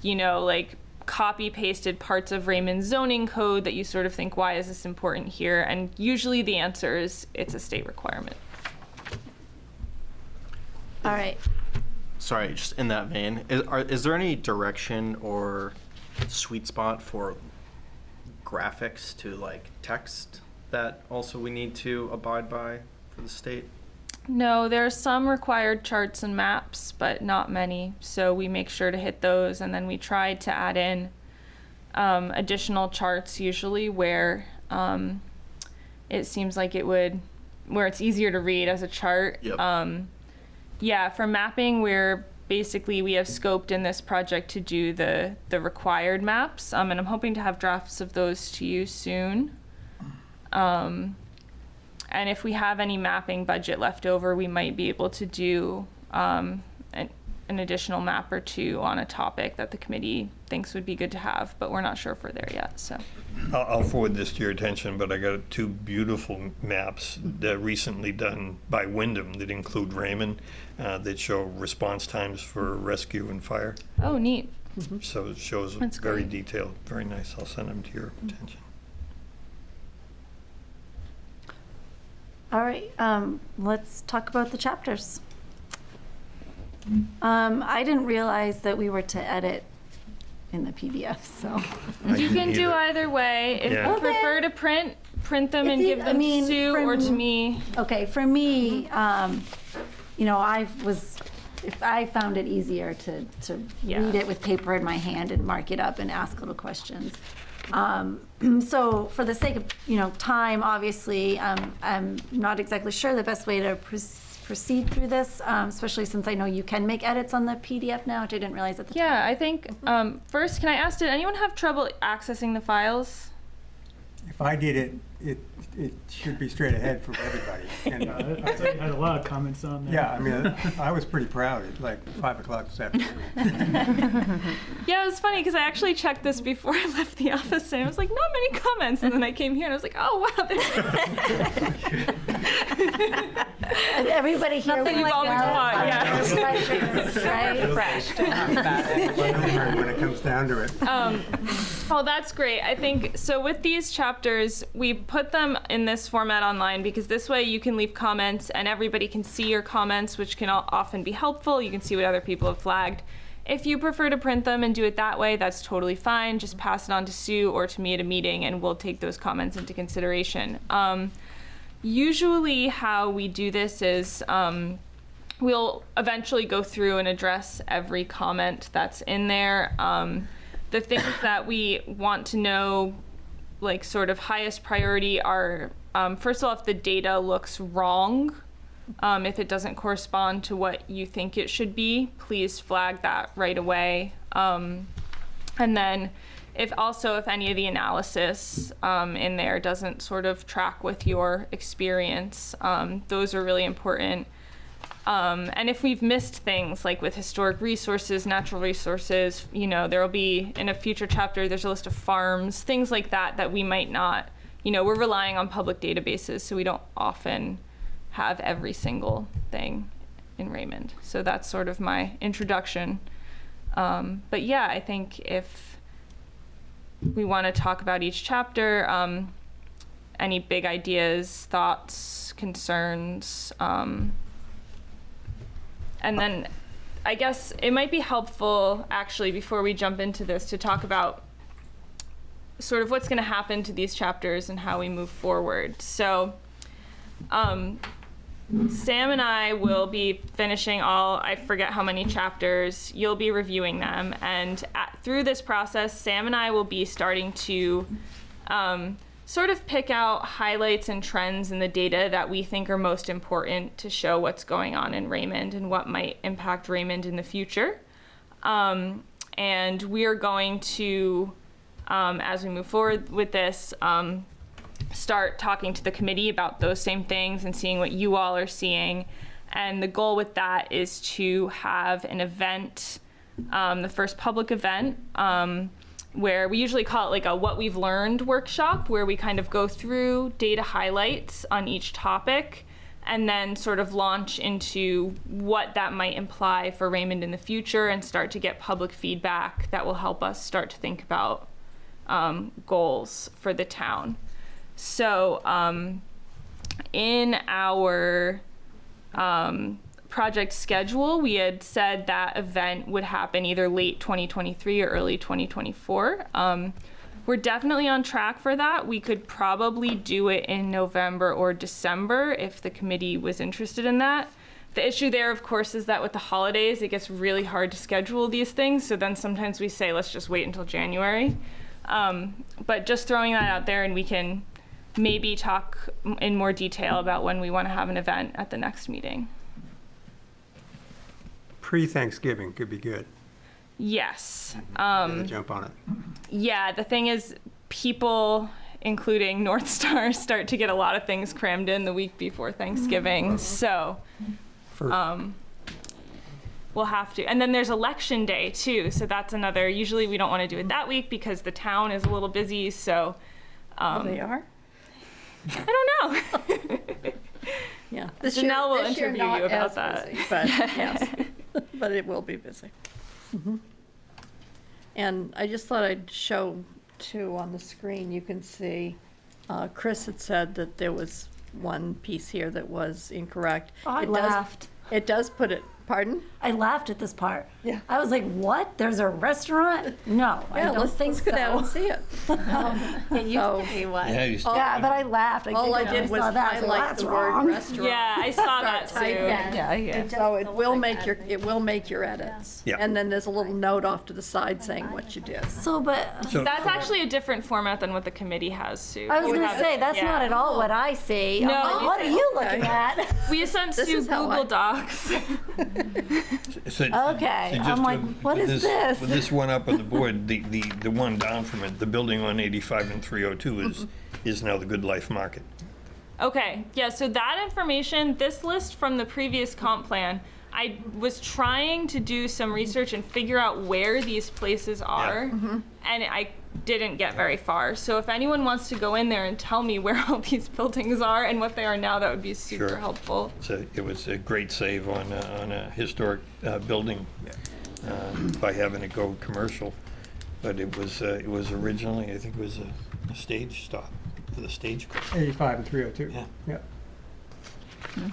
Speaker 6: like copy pasted parts of Raymond's zoning code that you sort of think, why is this important here? And usually the answer is it's a state requirement.
Speaker 1: All right,
Speaker 8: Sorry, just in that vein, is there any direction or sweet spot for graphics to like text that also we need to abide by for the state?
Speaker 6: No, there are some required charts and maps, but not many. So we make sure to hit those, and then we try to add in additional charts usually where it seems like where it's easier to read as a chart.
Speaker 8: Yep.
Speaker 6: Yeah, for mapping, we're basically we have scoped in this project to do the required maps, and I'm hoping to have drafts of those to you soon. And if we have any mapping budget left over, we might be able to do an additional map or two on a topic that the committee thinks would be good to have, but we're not sure if we're there yet, so.
Speaker 3: I'll forward this to your attention, but I got 2 beautiful maps that recently done by Wyndham that include Raymond, that show response times for rescue and fire.
Speaker 6: Oh, neat.
Speaker 3: So it shows
Speaker 6: That's
Speaker 3: very
Speaker 6: great.
Speaker 3: detailed, very nice. I'll send them to your attention.
Speaker 1: All right, let's talk about the chapters. I didn't realize that we were to edit in the PDF, so.
Speaker 3: I
Speaker 6: You
Speaker 3: didn't
Speaker 6: can do
Speaker 3: either.
Speaker 6: either way. If
Speaker 3: Yeah.
Speaker 6: you
Speaker 1: Okay.
Speaker 6: prefer to print them and
Speaker 1: It's
Speaker 6: give
Speaker 1: I
Speaker 6: them
Speaker 1: mean,
Speaker 6: to Sue or to
Speaker 1: from-
Speaker 6: me.
Speaker 1: Okay, for me, you know, if I found it easier to
Speaker 6: Yeah.
Speaker 1: read it with paper in my hand and mark it up and ask little questions. So for the sake of, you know, time, obviously, I'm not exactly sure the best way to proceed through this, especially since I know you can make edits on the PDF now, which I didn't realize at the time.
Speaker 6: Yeah, I think, first, can I ask, did anyone have trouble accessing the files?
Speaker 4: If I did it, it should be straight ahead for everybody. And,
Speaker 7: I saw you had a lot of comments on there.
Speaker 4: yeah, I mean, I was pretty proud at like 5 o'clock this afternoon.
Speaker 6: Yeah, it was funny because I actually checked this before I left the office and I was like, not many comments. And then I came here and I was like, oh, wow.
Speaker 1: And everybody here
Speaker 6: Nothing
Speaker 1: was
Speaker 6: like all been taught,
Speaker 1: on
Speaker 6: yeah.
Speaker 1: their pleasures, right?
Speaker 10: Refreshed.
Speaker 4: When it comes down to it.
Speaker 6: Well, that's great. I think, so with these chapters, we put them in this format online because this way you can leave comments and everybody can see your comments, which can often be helpful. You can see what other people have flagged. If you prefer to print them and do it that way, that's totally fine. Just pass it on to Sue or to me at a meeting and we'll take those comments into consideration. Usually how we do this is we'll eventually go through and address every comment that's in there. The things that we want to know, like sort of highest priority, are first of all, if the data looks wrong, if it doesn't correspond to what you think it should be, please flag that right away. And then if any of the analysis in there doesn't sort of track with your experience, those are really important. And if we've missed things like with historic resources, natural resources, you know, there will be in a future chapter, there's a list of farms, things like that, that we might not, you know, we're relying on public databases, so we don't often have every single thing in Raymond. So that's sort of my introduction. But yeah, I think if we want to talk about each chapter, any big ideas, thoughts, concerns, and then I guess it might be helpful, actually, before we jump into this, to talk about sort of what's going to happen to these chapters and how we move forward. So Sam and I will be finishing I forget how many chapters. You'll be reviewing them. And through this process, Sam and I will be starting to sort of pick out highlights and trends in the data that we think are most important to show what's going on in Raymond and what might impact Raymond in the future. And we're going to, as we move forward with this, start talking to the committee about those same things and seeing what you all are seeing. And the goal with that is to have an event, the first public event, where we usually call it like a what we've learned workshop, where we kind of go through data highlights on each topic and then sort of launch into what that might imply for Raymond in the future and start to get public feedback that will help us start to think about goals for the town. So in our project schedule, we had said that event would happen either late 2023 or early 2024. We're definitely on track for that. We could probably do it in November or December if the committee was interested in that. The issue there, of course, is that with the holidays, it gets really hard to schedule these things. So then sometimes we say, let's just wait until January. But just throwing that out there, and we can maybe talk in more detail about when we want to have an event at the next meeting.
Speaker 4: pre-Thanksgiving could be good.
Speaker 6: Yes.
Speaker 4: Jump on it.
Speaker 6: Yeah, the thing is, people, including North Star, start to get a lot of things crammed in the week before Thanksgiving. So we'll have to. And then there's election day too. So that's another, usually we don't want to do it that week because the town is a little busy. So
Speaker 2: They are?
Speaker 6: I don't know.
Speaker 2: Yeah.
Speaker 6: Janelle will
Speaker 2: this year
Speaker 6: interview
Speaker 2: not
Speaker 6: you about
Speaker 2: as
Speaker 6: that.
Speaker 2: busy, But yes, but it will be busy. And I just thought I'd show too on the screen, you can see, Chris had said that there was one piece here that was incorrect.
Speaker 1: Oh, I
Speaker 2: It does-
Speaker 1: laughed.
Speaker 2: It does put it, pardon?
Speaker 1: I laughed at this part.
Speaker 2: Yeah.
Speaker 1: I was like, what? There's a restaurant? No, I
Speaker 2: Yeah,
Speaker 1: don't think
Speaker 2: let's go down and
Speaker 1: so.
Speaker 2: see it.
Speaker 9: It used
Speaker 2: So-
Speaker 9: to be one.
Speaker 3: Yeah, you
Speaker 1: Yeah, but I laughed.
Speaker 2: All I
Speaker 1: think when
Speaker 2: did was
Speaker 1: saw that, I was like,
Speaker 2: highlight
Speaker 1: that's
Speaker 2: the word
Speaker 1: wrong.
Speaker 2: restaurant.
Speaker 6: Yeah, I saw that too.
Speaker 2: typing.
Speaker 10: Yeah.
Speaker 2: So it will make your edits.
Speaker 3: Yeah.
Speaker 2: And then there's a little note off to the side saying what you did.
Speaker 1: So, but
Speaker 3: So-
Speaker 6: That's actually a different format than what the committee has, Sue.
Speaker 1: I was
Speaker 6: We
Speaker 1: gonna
Speaker 6: have-
Speaker 1: say that's
Speaker 6: yeah.
Speaker 1: not at all what I see.
Speaker 6: No,
Speaker 1: I'm like, what are you looking
Speaker 2: okay.
Speaker 1: at?
Speaker 6: We sent
Speaker 2: This
Speaker 6: Sue
Speaker 2: is how
Speaker 6: Google
Speaker 2: I-
Speaker 6: Docs.
Speaker 1: Okay,
Speaker 3: just
Speaker 1: I'm like, what
Speaker 3: with
Speaker 1: is this?
Speaker 3: With this one up on the board, the one down from it, the building on 85 and 302 is now the Good Life Market.
Speaker 6: Okay, yeah, so that information, this list from the previous comp plan, I was trying to do some research and figure out where these places are, and I didn't get very far. So if anyone wants to go in there and tell me where all these buildings are and what they are now, that would be super
Speaker 3: Sure.
Speaker 6: helpful.
Speaker 3: So it was a great save on a historic building by having it go commercial. But it was originally, I think it was a stage stop for the stagecoach.
Speaker 4: 85 and 302.
Speaker 3: Yeah.
Speaker 4: Yeah.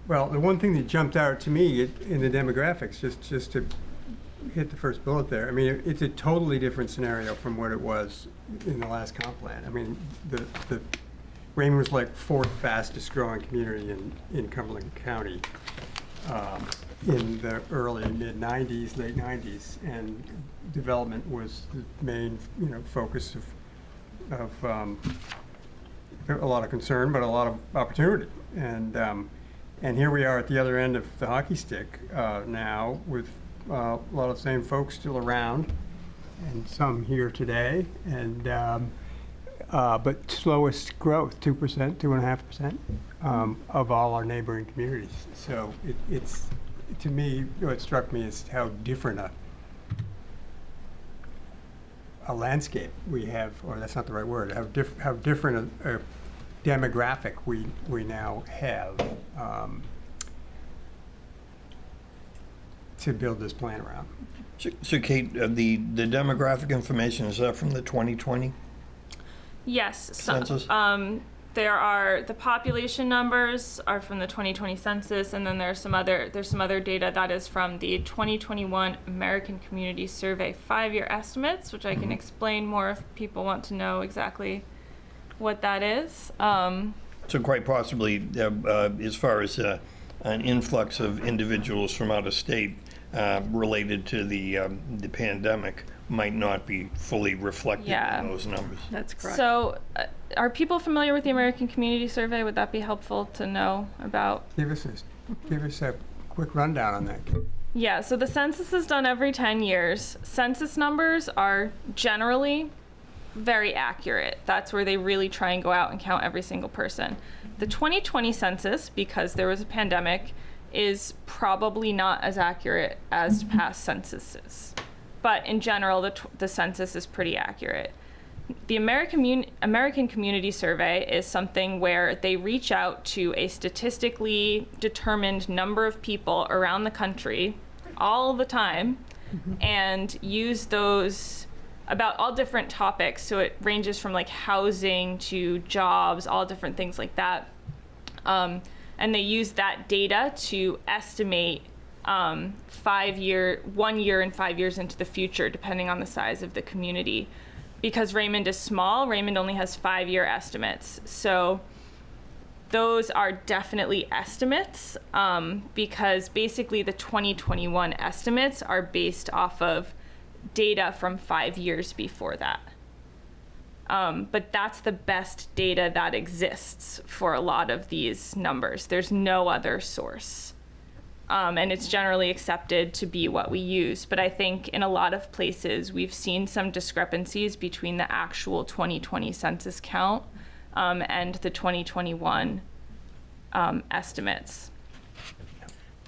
Speaker 4: Well, the one thing that jumped out to me in the demographics, just to hit the first bullet there, I mean, it's a totally different scenario from what it was in the last comp plan. I mean, the Raymond was like fourth fastest growing community in Cumberland County in the early mid-90s, late 90s, and development was the main, focus of a lot of concern, but a lot of opportunity. And here we are at the other end of the hockey stick now, with a lot of the same folks still around, and some here today, and but slowest growth, 2%, 2.5% of all our neighboring communities. So it's, to me, what struck me is how different a landscape we have, or that's not the right word, how different a demographic we now have to build this plan around.
Speaker 3: So Kate, the demographic information, is that from the 2020?
Speaker 6: Yes.
Speaker 3: Census?
Speaker 6: The population numbers are from the 2020 census, and then there's some other data that is from the 2021 American Community Survey 5-year estimates, which I can explain more if people want to know exactly what that is.
Speaker 3: So quite possibly, as far as an influx of individuals from out of state related to the pandemic might not be fully reflected
Speaker 6: Yeah.
Speaker 3: in those numbers.
Speaker 2: That's correct.
Speaker 6: So, are people familiar with the American Community Survey? Would that be helpful to know about?
Speaker 4: Give us a quick rundown on that.
Speaker 6: Yeah, so the census is done every 10 years. Census numbers are generally very accurate. That's where they really try and go out and count every single person. The 2020 census, because there was a pandemic, is probably not as accurate as past censuses. But in general, the census is pretty accurate. The American Community Survey is something where they reach out to a statistically determined number of people around the country all the time and use those about all different topics. So it ranges from like housing to jobs, all different things like that. And they use that data to estimate 1 year and 5 years into the future, depending on the size of the community. Because Raymond is small, Raymond only has 5-year estimates. So those are definitely estimates, because basically the 2021 estimates are based off of data from 5 years before that. But that's the best data that exists for a lot of these numbers. There's no other source and it's generally accepted to be what we use. But I think in a lot of places, we've seen some discrepancies between the actual 2020 census count and the 2021 estimates.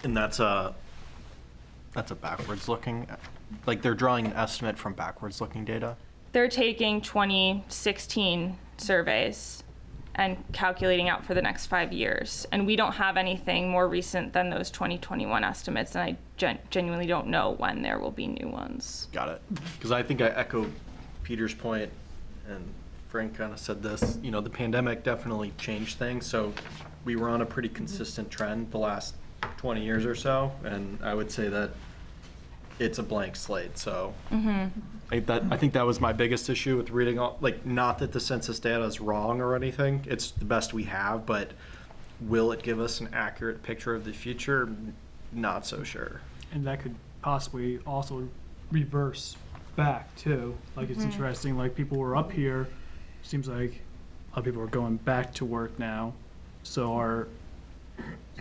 Speaker 8: And that's a backwards looking, like they're drawing an estimate from backwards looking data.
Speaker 6: They're taking 2016 surveys and calculating out for the next 5 years. And we don't have anything more recent than those 2021 estimates, and I genuinely don't know when there will be new ones.
Speaker 8: Got it. Because I think I echo Peter's point, and Frank kind of said this, you know, the pandemic definitely changed things. So we were on a pretty consistent trend the last 20 years or so, and I would say that it's a blank slate. So I think that was my biggest issue with reading all, like, not that the census data is wrong or anything, it's the best we have, but will it give us an accurate picture of the future? Not so sure.
Speaker 7: And that could possibly also reverse back too. Like, it's interesting, like, people were up here, seems like a lot of people are going back to work now. So our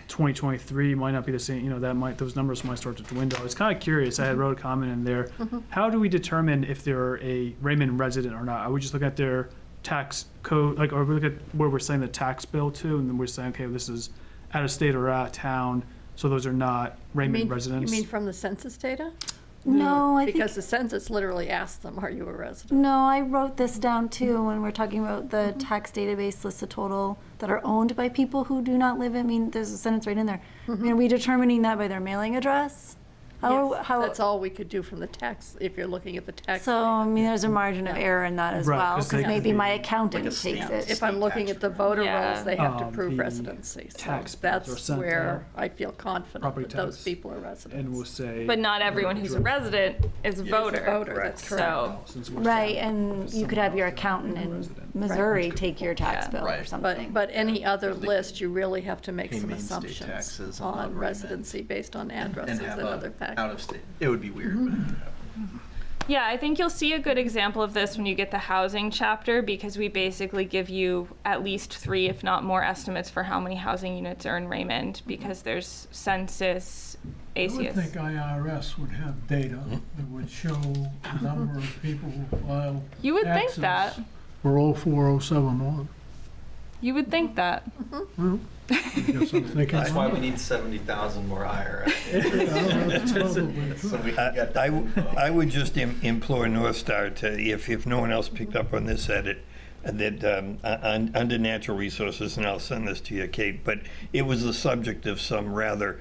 Speaker 7: 2023 might not be the same, you know, those numbers might start to dwindle. I was kind of curious, I had wrote a comment in there. How do we determine if they're a Raymond resident or not? Are we just looking at their tax code, like, or we look at where we're saying the tax bill to, and then we're saying, okay, this is out of state or out of town, so those are not Raymond residents?
Speaker 2: You mean from the census data?
Speaker 1: No, I think.
Speaker 2: Because the census literally asked them, are you a resident?
Speaker 1: No, I wrote this down too when we're talking about the tax database lists of total that are owned by people who do not live. I mean, there's a sentence right in there. I mean, are we determining that by their mailing address?
Speaker 2: Yes, that's all we could do from the tax, if you're looking at the tax.
Speaker 1: So, I mean, there's a margin of error in that as
Speaker 7: Right,
Speaker 1: well,
Speaker 7: 'cause
Speaker 1: because
Speaker 7: they-
Speaker 1: maybe my accountant
Speaker 8: Like a
Speaker 1: takes
Speaker 8: stamp.
Speaker 1: it.
Speaker 2: If I'm looking at the voter
Speaker 6: Yeah.
Speaker 2: rolls, they have to
Speaker 7: The
Speaker 2: prove residency. So
Speaker 7: tax bills are
Speaker 2: that's
Speaker 7: sent
Speaker 2: where
Speaker 7: out.
Speaker 2: I feel confident
Speaker 7: Property
Speaker 2: that those
Speaker 7: tax.
Speaker 2: people are residents.
Speaker 7: And we'll say.
Speaker 6: But not everyone who's a resident is a voter.
Speaker 2: Voter, that's correct.
Speaker 6: So,
Speaker 7: Since we're
Speaker 1: Right,
Speaker 7: saying
Speaker 1: and you could have your accountant in
Speaker 7: resident.
Speaker 1: Missouri take your tax
Speaker 6: Yeah.
Speaker 1: bill or
Speaker 8: Right.
Speaker 1: something.
Speaker 2: But any other list, you really have to make
Speaker 8: Pay
Speaker 2: some
Speaker 8: Maine state
Speaker 2: assumptions
Speaker 8: taxes and
Speaker 2: on
Speaker 8: non-Raymond.
Speaker 2: residency based on
Speaker 8: And
Speaker 2: addresses
Speaker 8: have
Speaker 2: and
Speaker 8: a
Speaker 2: other factors.
Speaker 8: out of state. It would be weird,
Speaker 6: yeah, I think you'll see a good example of this when you get the housing chapter, because we basically give you at least 3, if not more, estimates for how many housing units are in Raymond, because there's census,
Speaker 5: I would
Speaker 6: ACS.
Speaker 5: think IRS would have data that would show the number of people who file
Speaker 6: You would think
Speaker 5: taxes
Speaker 6: that.
Speaker 5: for 0407
Speaker 6: You would think that.
Speaker 5: Well, I guess I'm thinking.
Speaker 8: That's why we need 70,000 more IRS.
Speaker 5: That's probably
Speaker 8: So we can get that.
Speaker 3: I would just implore North Star to, if no one else picked up on this edit, that under natural resources, and I'll send this to you, Kate, but it was the subject of some rather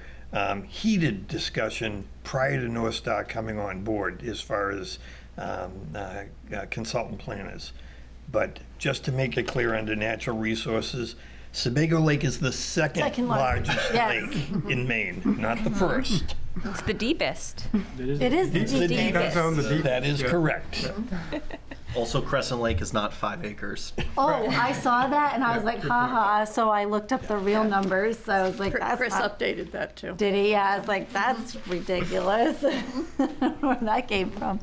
Speaker 3: heated discussion prior to North Star coming on board as far as consultant planners. But just to make it clear, under natural resources, Sebago Lake is the second
Speaker 1: Second largest,
Speaker 3: largest
Speaker 1: yes.
Speaker 3: lake in Maine, not the first.
Speaker 10: It's the deepest.
Speaker 1: It is the
Speaker 3: It's the
Speaker 1: deepest.
Speaker 4: Does own the deep-
Speaker 3: That is
Speaker 4: yeah.
Speaker 3: correct.
Speaker 8: Also, Crescent Lake is not 5 acres.
Speaker 1: Oh, I saw that and I was like, haha. So I looked up the real numbers. So I was like, that's
Speaker 2: Chris
Speaker 1: not.
Speaker 2: updated that too.
Speaker 1: Did he? Yeah, I was like, that's ridiculous. I don't know where that came from.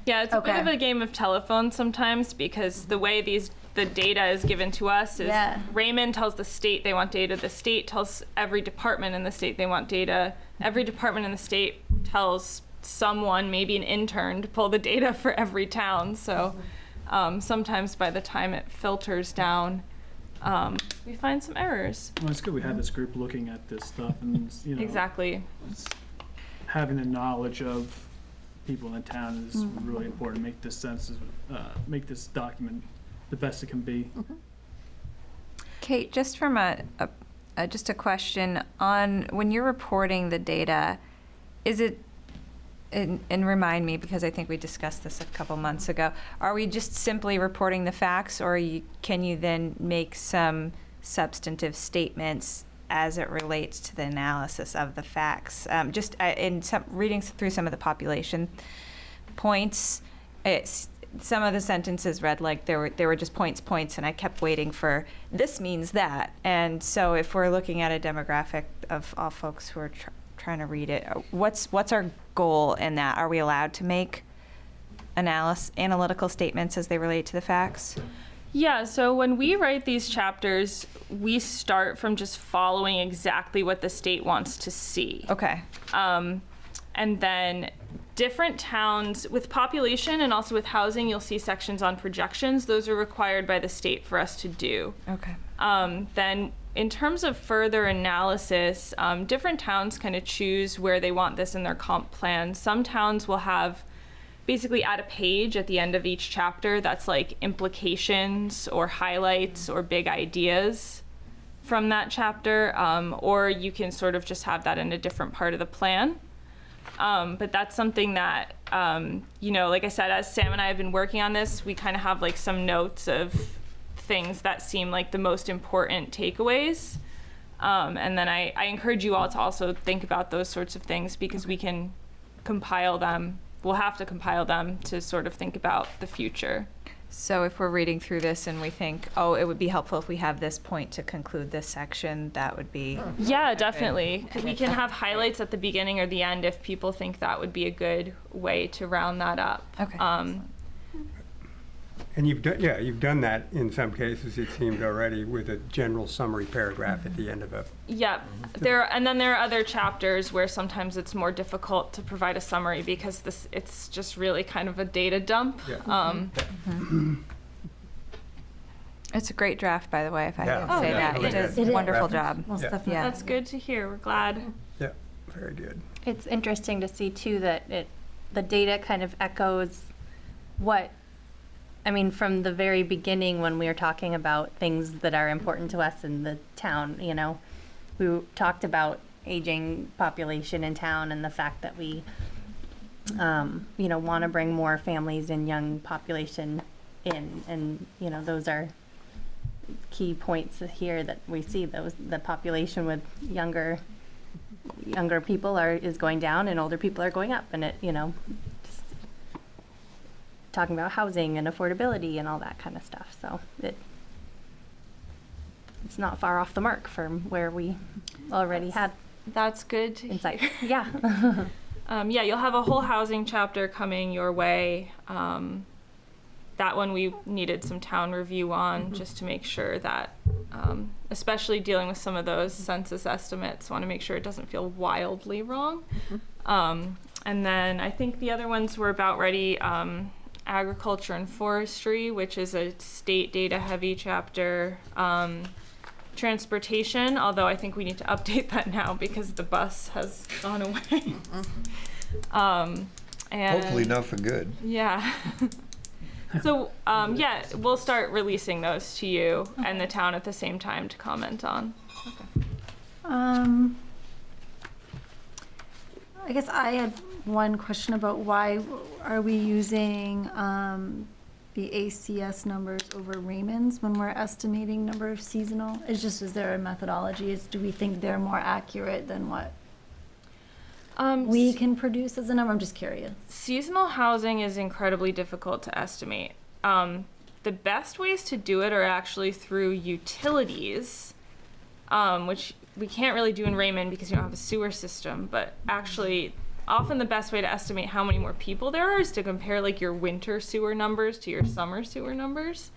Speaker 6: Yeah, it's a bit
Speaker 1: Okay.
Speaker 6: of a game of telephone sometimes, because the way the data is given to us is
Speaker 1: Yeah.
Speaker 6: Raymond tells the state they want data, the state tells every department in the state they want data, every department in the state tells someone, maybe an intern, to pull the data for every town. So sometimes by the time it filters down, we find some errors.
Speaker 7: Well, it's good we had this group looking at this stuff and, you know.
Speaker 6: Exactly.
Speaker 7: Having the knowledge of people in the town is really important. Make this make this document the best it can be.
Speaker 10: Kate, just from just a question on when you're reporting the data, is it, and remind me, because I think we discussed this a couple months ago, are we just simply reporting the facts, or can you then make some substantive statements as it relates to the analysis of the facts? Just in reading through some of the population points, some of the sentences read like they were just points, and I kept waiting for this means that. And so if we're looking at a demographic of all folks who are trying to read it, what's our goal in that? Are we allowed to make analytical statements as they relate to the facts?
Speaker 6: Yeah, so when we write these chapters, we start from just following exactly what the state wants to see.
Speaker 10: Okay.
Speaker 6: And then different towns with population and also with housing, you'll see sections on projections. Those are required by the state for us to do.
Speaker 10: Okay.
Speaker 6: Then in terms of further analysis, different towns kind of choose where they want this in their comp plan. Some towns will have basically add a page at the end of each chapter that's like implications or highlights or big ideas from that chapter, or you can sort of just have that in a different part of the plan. But that's something that, like I said, as Sam and I have been working on this, we kind of have like some notes of things that seem like the most important takeaways. And then I encourage you all to also think about those sorts of things because we can compile them. We'll have to compile them to sort of think about the future.
Speaker 10: So if we're reading through this and we think, oh, it would be helpful if we have this point to conclude this section, that would be...
Speaker 6: Yeah, definitely. We can have highlights at the beginning or the end if people think that would be a good way to round that up.
Speaker 10: Okay.
Speaker 4: And you've done that in some cases, it seems already, with a general summary paragraph at the end of a...
Speaker 6: Yep. And then there are other chapters where sometimes it's more difficult to provide a summary because it's just really kind of a data dump.
Speaker 4: Yeah.
Speaker 10: It's a great draft, by the way, if I
Speaker 4: Yeah.
Speaker 10: can say
Speaker 4: Oh,
Speaker 10: that.
Speaker 4: yeah,
Speaker 10: You
Speaker 4: it
Speaker 10: did
Speaker 4: is.
Speaker 10: a
Speaker 1: It is.
Speaker 10: wonderful job.
Speaker 1: Most
Speaker 4: Yeah.
Speaker 1: definitely.
Speaker 10: Yeah.
Speaker 6: That's good to hear. We're glad.
Speaker 4: Yeah, very good.
Speaker 9: It's interesting to see too that the data kind of echoes from the very beginning when we were talking about things that are important to us in the town, we talked about aging population in town and the fact that we, want to bring more families and young population in. And, those are key points here that we see the population with younger people is going down and older people are going up, and just talking about housing and affordability and all that kind of stuff. So it's not far off the mark from where we already had
Speaker 6: That's good to
Speaker 9: insight.
Speaker 6: hear.
Speaker 9: Yeah.
Speaker 6: Yeah, you'll have a whole housing chapter coming your way. That one we needed some town review on just to make sure that, especially dealing with some of those census estimates, want to make sure it doesn't feel wildly wrong. And then I think the other ones were about ready, agriculture and forestry, which is a state data heavy chapter. Transportation, although I think we need to update that now because the bus has gone away. And
Speaker 3: Hopefully not for good.
Speaker 6: yeah. So, yeah, we'll start releasing those to you and the town at the same time to comment on.
Speaker 1: I guess I had one question about why are we using the ACS numbers over Raymond's when we're estimating number of seasonal? Is there a methodology? Do we think they're more accurate than what we can produce as a number? I'm just curious.
Speaker 6: Seasonal housing is incredibly difficult to estimate. The best ways to do it are actually through utilities, which we can't really do in Raymond because you don't have a sewer system, but actually often the best way to estimate how many more people there are is to compare like your winter sewer numbers to your summer sewer numbers.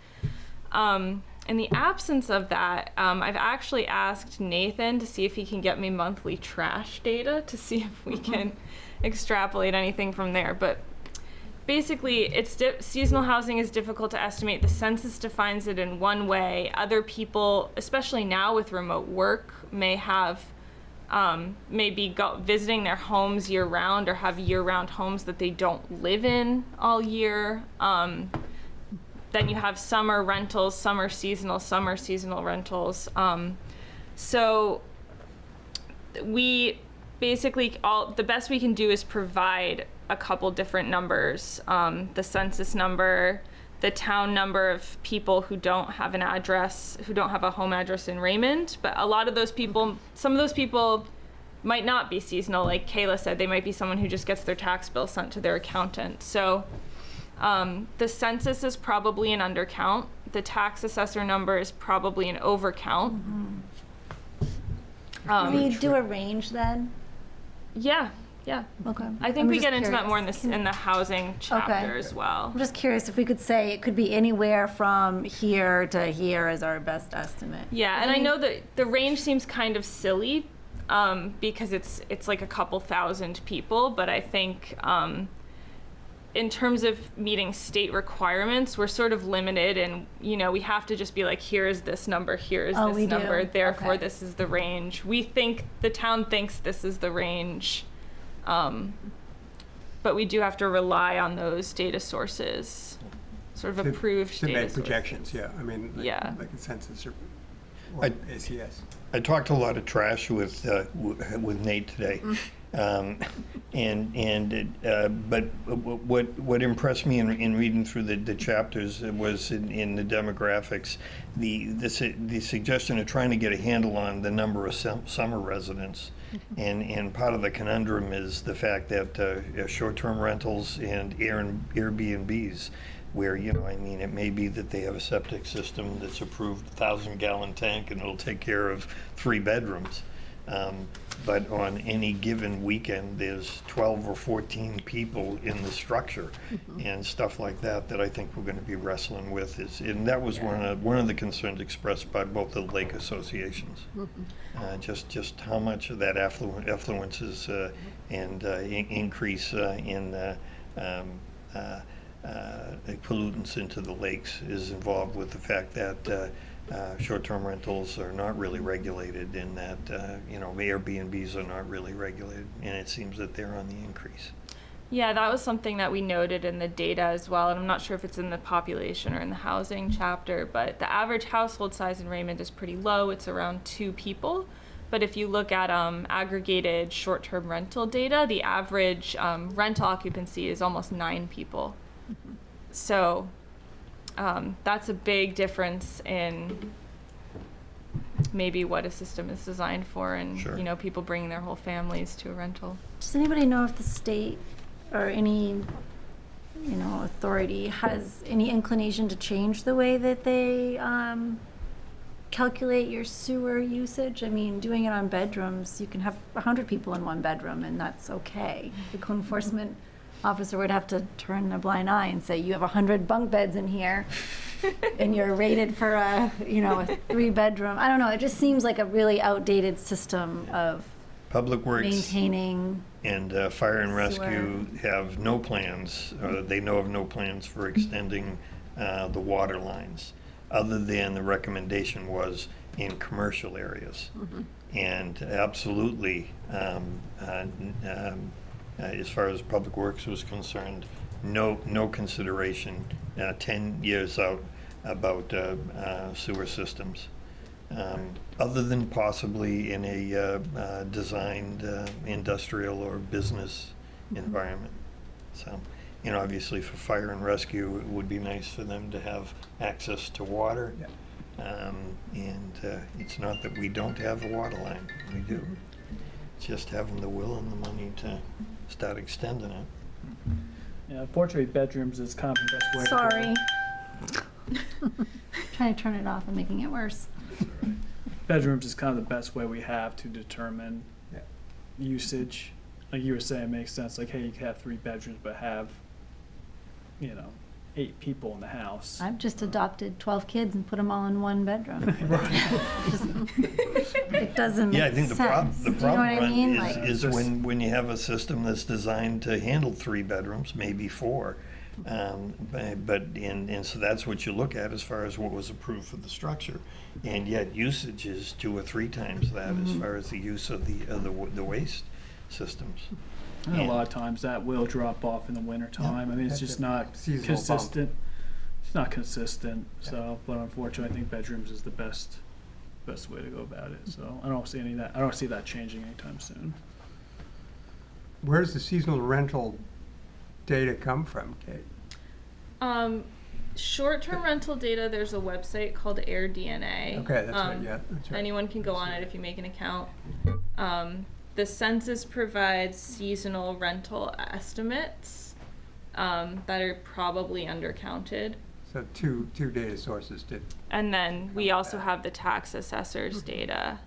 Speaker 6: In the absence of that, I've actually asked Nathan to see if he can get me monthly trash data to see if we can extrapolate anything from there. But basically, seasonal housing is difficult to estimate. The census defines it in one way. Other people, especially now with remote work, may have maybe visiting their homes year round or have year round homes that they don't live in all year. Then you have summer rentals, summer seasonal rentals. So we basically, the best we can do is provide a couple different numbers. The census number, the town number of people who don't have an address, who don't have a home address in Raymond. But a lot of those people, some of those people might not be seasonal. Like Kayla said, they might be someone who just gets their tax bill sent to their accountant. So the census is probably an undercount. The tax assessor number is probably an overcount.
Speaker 1: Can we do a range then?
Speaker 6: Yeah, Yeah.
Speaker 1: Okay.
Speaker 6: I think
Speaker 1: I'm
Speaker 6: we
Speaker 1: just
Speaker 6: get into that
Speaker 1: curious.
Speaker 6: more in the housing chapter as well.
Speaker 1: I'm just curious if we could say it could be anywhere from here to here as our best estimate.
Speaker 6: Yeah, and I know that the range seems kind of silly because it's like a couple thousand people, but I think in terms of meeting state requirements, we're sort of limited, and we have to just be like, here is this number, here is
Speaker 1: We
Speaker 6: this number,
Speaker 1: do.
Speaker 6: therefore
Speaker 1: Okay.
Speaker 6: this is the range. We think the town thinks this is the range, but we do have to rely on those data sources, sort of approved
Speaker 4: To
Speaker 6: data
Speaker 4: make
Speaker 6: sources.
Speaker 4: projections, yeah, I mean,
Speaker 6: Yeah.
Speaker 4: like a census or
Speaker 3: I-
Speaker 4: ACS.
Speaker 3: I talked a lot of trash with Nate today, but what impressed me in reading through the chapters was in the demographics, the suggestion of trying to get a handle on the number of summer residents, and part of the conundrum is the fact that short-term rentals and Airbnbs, where, it may be that they have a septic system that's approved 1,000-gallon tank and it'll take care of 3 bedrooms. But on any given weekend, there's 12 or 14 people in the structure and stuff like that I think we're going to be wrestling with. And that was one of the concerns expressed by both the lake associations. Just how much of that affluence is and increase in pollutants into the lakes is involved with the fact that short-term rentals are not really regulated, and that Airbnbs are not really regulated, and it seems that they're on the increase.
Speaker 6: Yeah, that was something that we noted in the data as well, and I'm not sure if it's in the population or in the housing chapter, but the average household size in Raymond is pretty low. It's around 2 people. But if you look at aggregated short-term rental data, the average rental occupancy is almost 9 people. So that's a big difference in maybe what a system is designed for, and
Speaker 3: Sure.
Speaker 6: people bringing their whole families to a rental.
Speaker 1: Does anybody know if the state or any, authority has any inclination to change the way that they calculate your sewer usage? I mean, doing it on bedrooms, you can have 100 people in one bedroom, and that's okay. The code enforcement officer would have to turn a blind eye and say, you have 100 bunk beds in here, and you're rated for a 3-bedroom. I don't know, it just seems like a really outdated system of
Speaker 3: Public Works
Speaker 1: maintaining.
Speaker 3: and Fire and Rescue have no plans, or they know of no plans for extending the water lines, other than the recommendation was in commercial areas. And absolutely, as far as Public Works was concerned, no consideration 10 years out about sewer systems, other than possibly in a designed industrial or business environment. So, obviously for Fire and Rescue, it would be nice for them to have access to water. And it's not that we don't have a water line, we do. It's just having the will and the money to start extending it.
Speaker 7: Yeah, unfortunately, bedrooms is kind of the best way.
Speaker 1: Sorry.
Speaker 7: To go.
Speaker 1: Trying to turn it off and making it worse.
Speaker 7: Bedrooms is kind of the best way we have to determine
Speaker 4: Yeah.
Speaker 7: usage. Like you were saying, it makes sense. Like, hey, you could have 3 bedrooms, but have, 8 people in the house.
Speaker 1: I've just adopted 12 kids and put them all in one bedroom. It doesn't make
Speaker 3: Yeah, I think
Speaker 1: sense.
Speaker 3: the
Speaker 1: Do you know what I
Speaker 3: problem
Speaker 1: mean?
Speaker 3: is when you have a system that's designed to handle 3 bedrooms, maybe 4. And so that's what you look at as far as what was approved for the structure. And yet usage is 2 or 3 times that as far as the use of the waste systems.
Speaker 7: And a lot of times that will drop off in the winter time. I mean, it's
Speaker 4: That's
Speaker 7: just
Speaker 4: a
Speaker 7: not
Speaker 4: seasonal bump.
Speaker 7: consistent. It's not consistent. So, but unfortunately, I think bedrooms is the best way to go about it. So I don't see any of that. I don't see that changing anytime soon.
Speaker 4: Where does the seasonal rental data come from, Kate?
Speaker 6: Short-term rental data, there's a website called AirDNA.
Speaker 4: Okay, that's right, yeah, that's right.
Speaker 6: Anyone can go on it if you make an account. The census provides seasonal rental estimates that are probably undercounted.
Speaker 4: So two data sources did.
Speaker 6: And then we also have the tax assessor's data.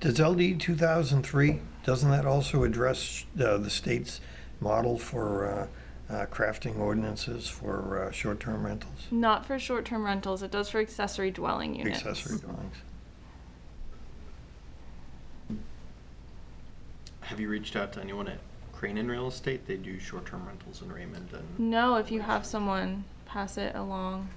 Speaker 3: Does LD 2003, doesn't that also address the state's model for crafting ordinances for short-term rentals?
Speaker 6: Not for short-term rentals. It does for accessory dwelling units.
Speaker 3: Accessory dwellings.
Speaker 8: Have you reached out to anyone at Crane and Real Estate? They do short-term rentals in Raymond and.
Speaker 6: No, if you have someone, pass it along.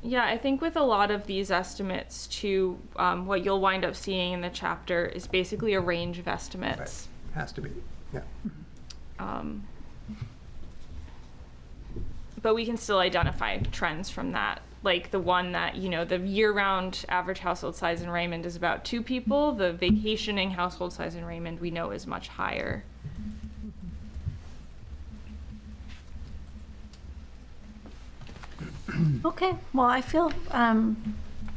Speaker 6: Yeah, I think with a lot of these estimates too, what you'll wind up seeing in the chapter is basically a range of estimates.
Speaker 4: Has to be, yeah.
Speaker 6: But we can still identify trends from that. Like the one that, the year-round average household size in Raymond is about 2 people. The vacationing household size in Raymond we know is much higher.
Speaker 1: Okay, well, I feel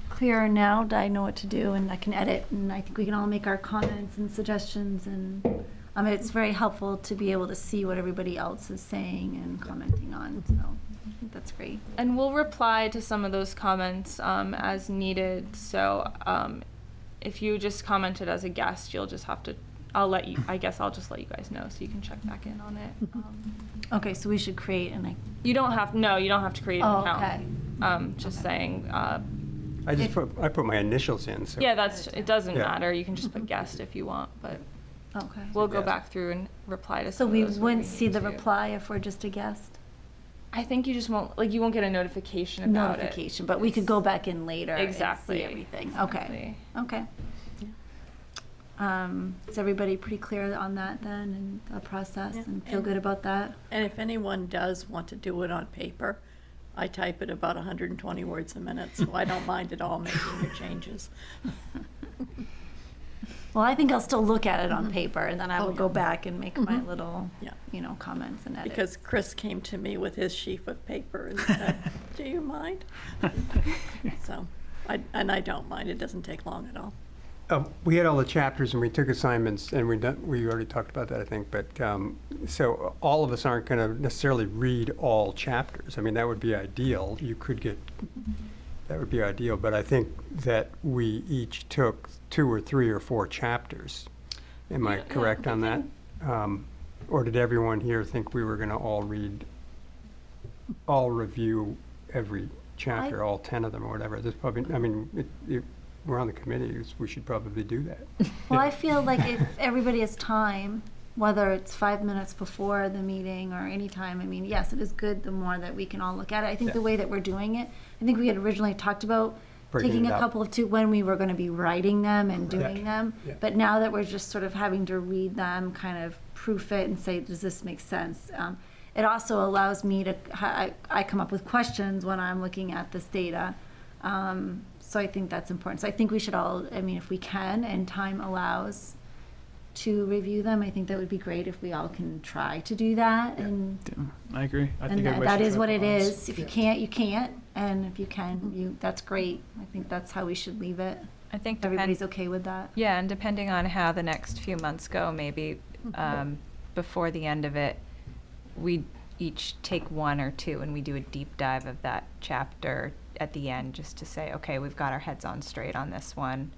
Speaker 1: clearer now that I know what to do and I can edit, and I think we can all make our comments and suggestions, and it's very helpful to be able to see what everybody else is saying and commenting on, so I think that's great.
Speaker 6: And we'll reply to some of those comments as needed. So if you just commented as a guest, you'll just have to, I'll just let you guys know so you can check back in on it.
Speaker 1: Okay, so we should create
Speaker 6: You don't have to create an account.
Speaker 1: okay.
Speaker 6: Just saying,
Speaker 4: I put my initials in, so.
Speaker 6: yeah, it doesn't
Speaker 4: Yeah.
Speaker 6: matter. You can just put guest if you want, but
Speaker 1: Okay.
Speaker 6: we'll go
Speaker 4: Guest.
Speaker 6: back through and reply to
Speaker 1: So
Speaker 6: some
Speaker 1: we
Speaker 6: of those. when
Speaker 1: wouldn't see
Speaker 6: need
Speaker 1: the
Speaker 6: to.
Speaker 1: reply if we're just a guest?
Speaker 6: I think you just won't, you won't get a notification about
Speaker 1: Notification, but we could go back in later
Speaker 6: Exactly.
Speaker 1: and see everything. Okay,
Speaker 6: Exactly.
Speaker 1: okay. Is everybody pretty clear on that then, and the process,
Speaker 2: Yeah.
Speaker 1: and feel good about that?
Speaker 2: And if anyone does want to do it on paper, I type at about 120 words a minute, so I don't mind at all making your changes.
Speaker 1: Well, I think I'll still look at it on paper, and then I
Speaker 2: Oh,
Speaker 1: will
Speaker 2: yeah.
Speaker 1: go back and make my
Speaker 2: Mhm.
Speaker 1: little,
Speaker 2: Yeah.
Speaker 1: comments and edits.
Speaker 2: Because Chris came to me with his sheaf of paper and said, do you mind? So, I don't mind, it doesn't take long at all.
Speaker 4: We had all the chapters and we took assignments, and we already talked about that, I think, but, so all of us aren't going to necessarily read all chapters. I mean, that would be ideal. That would be ideal, but I think that we each took 2 or 3 or 4 chapters. Am I
Speaker 6: Yeah,
Speaker 4: correct
Speaker 6: I
Speaker 4: on that?
Speaker 6: think-
Speaker 4: Or did everyone here think we were going to all review every chapter, all 10 of them or whatever? There's probably, we're on the committee, we should probably do that.
Speaker 1: Well, I feel like if everybody has time, whether it's 5 minutes before the meeting or any time, yes, it is good the more that we can all look at it. I think the
Speaker 4: Yeah.
Speaker 1: way that we're doing it, I think we had originally talked about
Speaker 4: Breaking
Speaker 1: taking
Speaker 4: it
Speaker 1: a
Speaker 4: up.
Speaker 1: couple of when we were going to be writing them and
Speaker 4: Correct.
Speaker 1: doing them.
Speaker 4: Yeah.
Speaker 1: But now that we're just sort of having to read them, kind of proof it and say, does this make sense? It also allows me to, I come up with questions when I'm looking at this data. So I think that's important. So I think we should all, if we can and time allows to review them, I think that would be great if we all can try to do that. And
Speaker 7: I agree. I think
Speaker 1: and
Speaker 7: everybody
Speaker 1: that
Speaker 7: should
Speaker 1: is
Speaker 7: try
Speaker 1: what
Speaker 7: for
Speaker 1: it
Speaker 7: once.
Speaker 1: is. If you can't, you can't. And if you can, that's great. I think that's how we should leave it.
Speaker 10: I think
Speaker 1: Everybody's okay with that?
Speaker 10: Yeah, and depending on how the next few months go, maybe before the end of it, we each take 1 or 2 and we do a deep dive of that chapter at the end, just to say, okay, we've got our heads on straight on this one.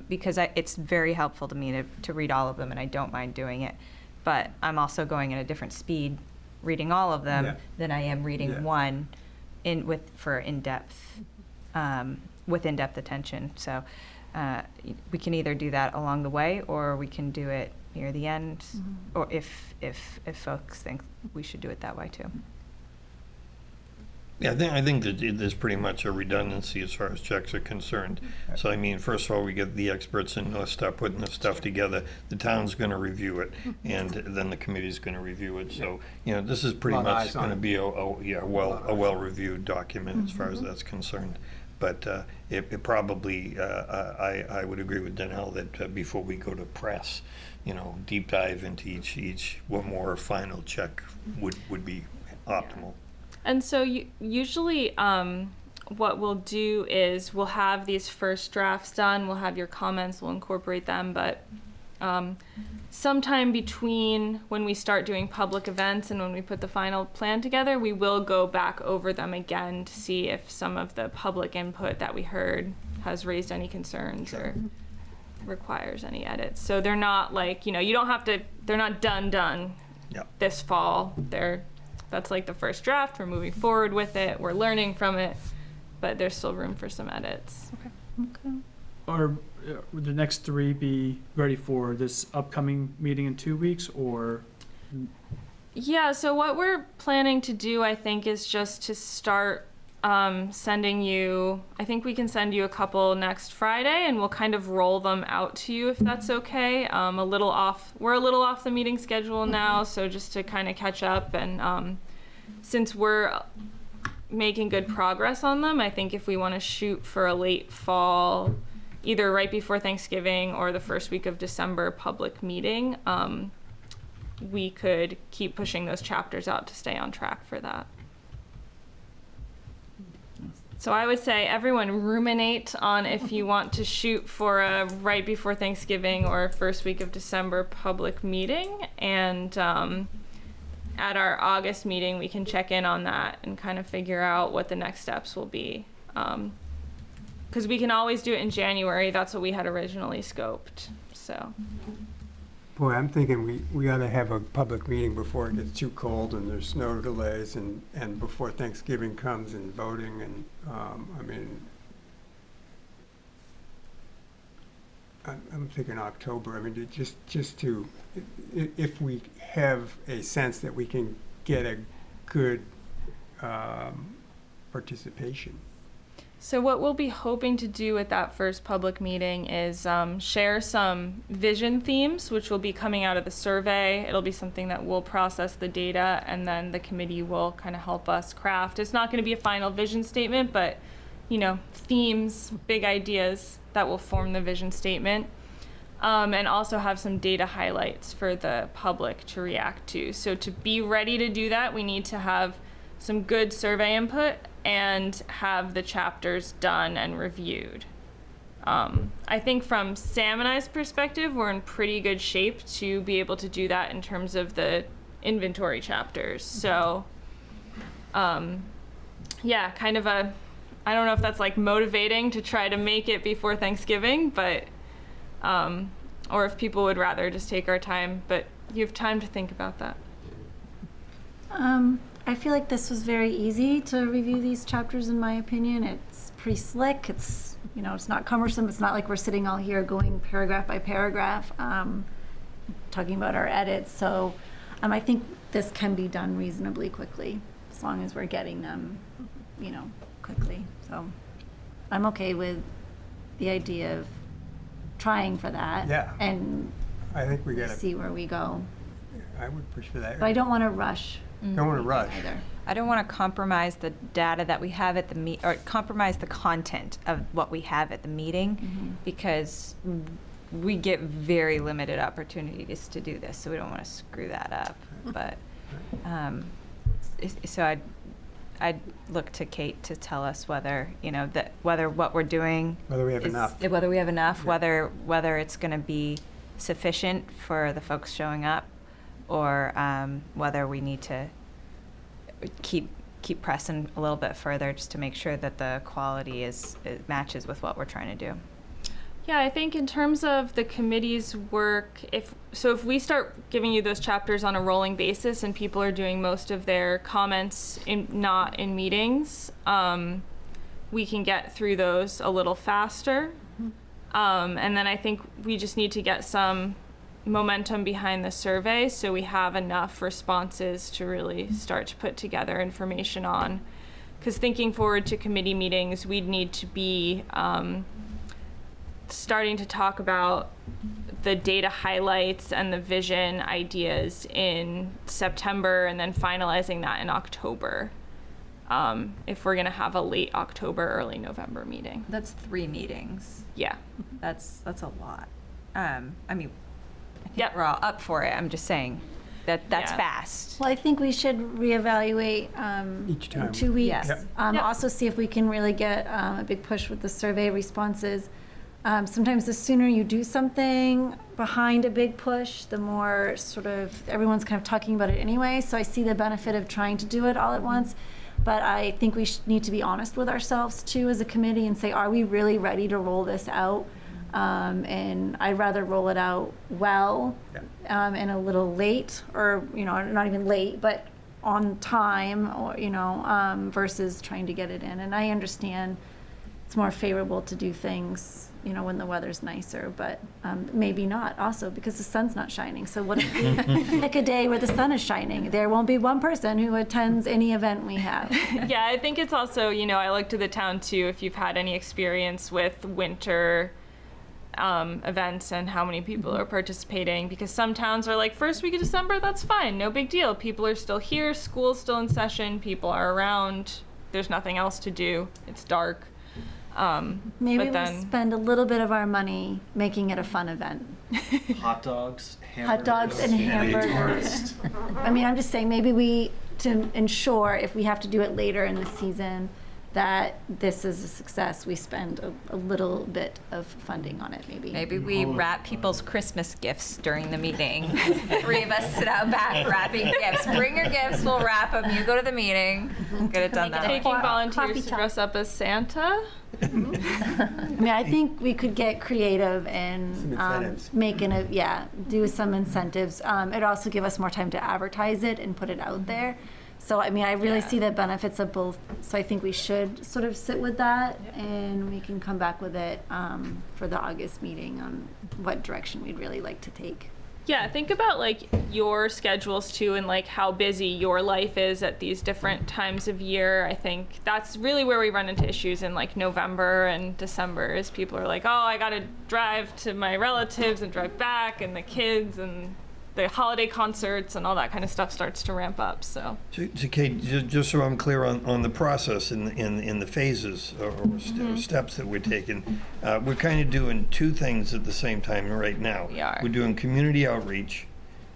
Speaker 10: Because it's very helpful to me to read all of them, and I don't mind doing it. But I'm also going at a different speed reading all of them
Speaker 4: Yeah.
Speaker 10: than I am reading
Speaker 4: Yeah.
Speaker 10: one with in-depth attention. So we can either do that along the way, or we can do it near the end, or if folks think we should do it that way too.
Speaker 3: Yeah, I think that there's pretty much a redundancy as far as checks are concerned. So first of all, we get the experts in North start putting the stuff together. The town's going to review it, and then the committee's going to review it. So, this is pretty
Speaker 4: Lot of
Speaker 3: much
Speaker 4: eyes on
Speaker 3: going to
Speaker 4: it.
Speaker 3: be a well-reviewed document as far as that's concerned. But it probably, I would agree with Danelle that before we go to press, deep dive into each, what more final check would be optimal.
Speaker 6: And so usually what we'll do is we'll have these first drafts done, we'll have your comments, we'll incorporate them, but sometime between when we start doing public events and when we put the final plan together, we will go back over them again to see if some of the public input that we heard has raised any concerns or requires any edits. So they're not like, you don't have to, they're not done
Speaker 3: Yep.
Speaker 6: this fall. That's like the first draft. We're moving forward with it. We're learning from it, but there's still room for some edits.
Speaker 1: Okay.
Speaker 7: Or would the next 3 be ready for this upcoming meeting in 2 weeks, or?
Speaker 6: Yeah, so what we're planning to do, I think, is just to start sending you, I think we can send you a couple next Friday, and we'll kind of roll them out to you if that's okay. We're a little off the meeting schedule now, so just to kind of catch up, and since we're making good progress on them, I think if we want to shoot for a late fall, either right before Thanksgiving or the first week of December public meeting, we could keep pushing those chapters out to stay on track for that. So I would say everyone ruminate on if you want to shoot for a right before Thanksgiving or first week of December public meeting. And at our August meeting, we can check in on that and kind of figure out what the next steps will be. Because we can always do it in January. That's what we had originally scoped. So.
Speaker 4: Boy, I'm thinking we ought to have a public meeting before it gets too cold and there's snow delays and before Thanksgiving comes and voting and, I'm thinking October. I mean, just to, if we have a sense that we can get a good participation.
Speaker 6: So what we'll be hoping to do at that first public meeting is share some vision themes, which will be coming out of the survey. It'll be something that we'll process the data, and then the committee will kind of help us craft. It's not going to be a final vision statement, but themes, big ideas that will form the vision statement, and also have some data highlights for the public to react to. So to be ready to do that, we need to have some good survey input and have the chapters done and reviewed. I think from Sam and I's perspective, we're in pretty good shape to be able to do that in terms of the inventory chapters. So, yeah, kind of I don't know if that's like motivating to try to make it before Thanksgiving, but, or if people would rather just take our time, but you have time to think about that.
Speaker 1: I feel like this was very easy to review these chapters, in my opinion. It's pretty slick. It's, it's not cumbersome. It's not like we're sitting all here going paragraph by paragraph, talking about our edits. So I think this can be done reasonably quickly, as long as we're getting them, quickly. So I'm okay with the idea of trying for that.
Speaker 4: Yeah.
Speaker 1: And
Speaker 4: I think we gotta
Speaker 1: see where we go.
Speaker 4: I would push for that.
Speaker 1: But I don't want to rush.
Speaker 4: Don't want to rush.
Speaker 1: Either.
Speaker 10: I don't want to compromise the data that we have at the or compromise the content of what we have at the meeting, because we get very limited opportunities to do this, so we don't want to screw that up. But so I'd look to Kate to tell us whether whether what we're doing,
Speaker 4: Whether we have enough.
Speaker 10: whether we have enough,
Speaker 4: Yeah.
Speaker 10: whether it's going to be sufficient for the folks showing up, or whether we need to keep pressing a little bit further just to make sure that the quality it matches with what we're trying to do.
Speaker 6: Yeah, I think in terms of the committee's work, if we start giving you those chapters on a rolling basis and people are doing most of their comments not in meetings, we can get through those a little faster. And then I think we just need to get some momentum behind the survey so we have enough responses to really start to put together information on. Because thinking forward to committee meetings, we'd need to be starting to talk about the data highlights and the vision ideas in September, and then finalizing that in October, if we're going to have a late October, early November meeting.
Speaker 10: That's 3 meetings.
Speaker 6: Yeah.
Speaker 10: That's a lot. I mean, I think
Speaker 6: Yep.
Speaker 10: we're all up for it. I'm just saying that's
Speaker 6: Yeah.
Speaker 10: fast.
Speaker 1: Well, I think we should reevaluate
Speaker 4: Each time.
Speaker 1: in 2 weeks.
Speaker 10: Yes.
Speaker 4: Yep.
Speaker 1: Also see if we can really get a big push with the survey responses. sometimes the sooner you do something behind a big push, the more sort of everyone's kind of talking about it anyway. So I see the benefit of trying to do it all at once. But I think we need to be honest with ourselves too as a committee and say, are we really ready to roll this out? And I'd rather roll it out well and a little late, or, you know, not even late, but on time, or, you know, versus trying to get it in. And I understand it's more favorable to do things, you know, when the weather's nicer, but maybe not also because the sun's not shining. So what if we pick a day where the sun is shining? There won't be one person who attends any event we have.
Speaker 6: Yeah, I think it's also, you know, I look to the town too, if you've had any experience with winter events and how many people are participating, because some towns are like, first week of December, that's fine, no big deal. People are still here, school's still in session, people are around, there's nothing else to do, it's dark.
Speaker 1: Maybe
Speaker 6: but
Speaker 1: we'll
Speaker 6: then,
Speaker 1: spend a little bit of our money making it a fun event.
Speaker 8: Hot dogs,
Speaker 1: Hot dogs and hamburgers. I mean, I'm just saying, maybe to ensure if we have to do it later in the season, that this is a success, we spend a little bit of funding on it, maybe.
Speaker 10: Maybe we wrap people's Christmas gifts during the meeting. 3 of us sit out back wrapping gifts. Bring your gifts, we'll wrap them. You go to the meeting, get it done that way.
Speaker 6: taking
Speaker 1: Coffee
Speaker 6: volunteers to
Speaker 1: talk.
Speaker 6: dress up as Santa.
Speaker 1: I mean, I think we could get creative and
Speaker 4: Some incentives.
Speaker 1: do some incentives. It'd also give us more time to advertise it and put it out there. So, I mean, I really see the benefits of both. So I think we should sort of sit with that, and we can come back with it for the August meeting on what direction we'd really like to take.
Speaker 6: Yeah, think about like your schedules too, and like how busy your life is at these different times of year. I think that's really where we run into issues in like November and December, is people are like, oh, I gotta drive to my relatives and drive back, and the kids and the holiday concerts and all that kind of stuff starts to ramp up. So
Speaker 3: Kate, just so I'm clear on the process in the phases or steps that we're taking, we're kind of doing 2 things at the same time right now.
Speaker 6: We are.
Speaker 3: We're doing community outreach,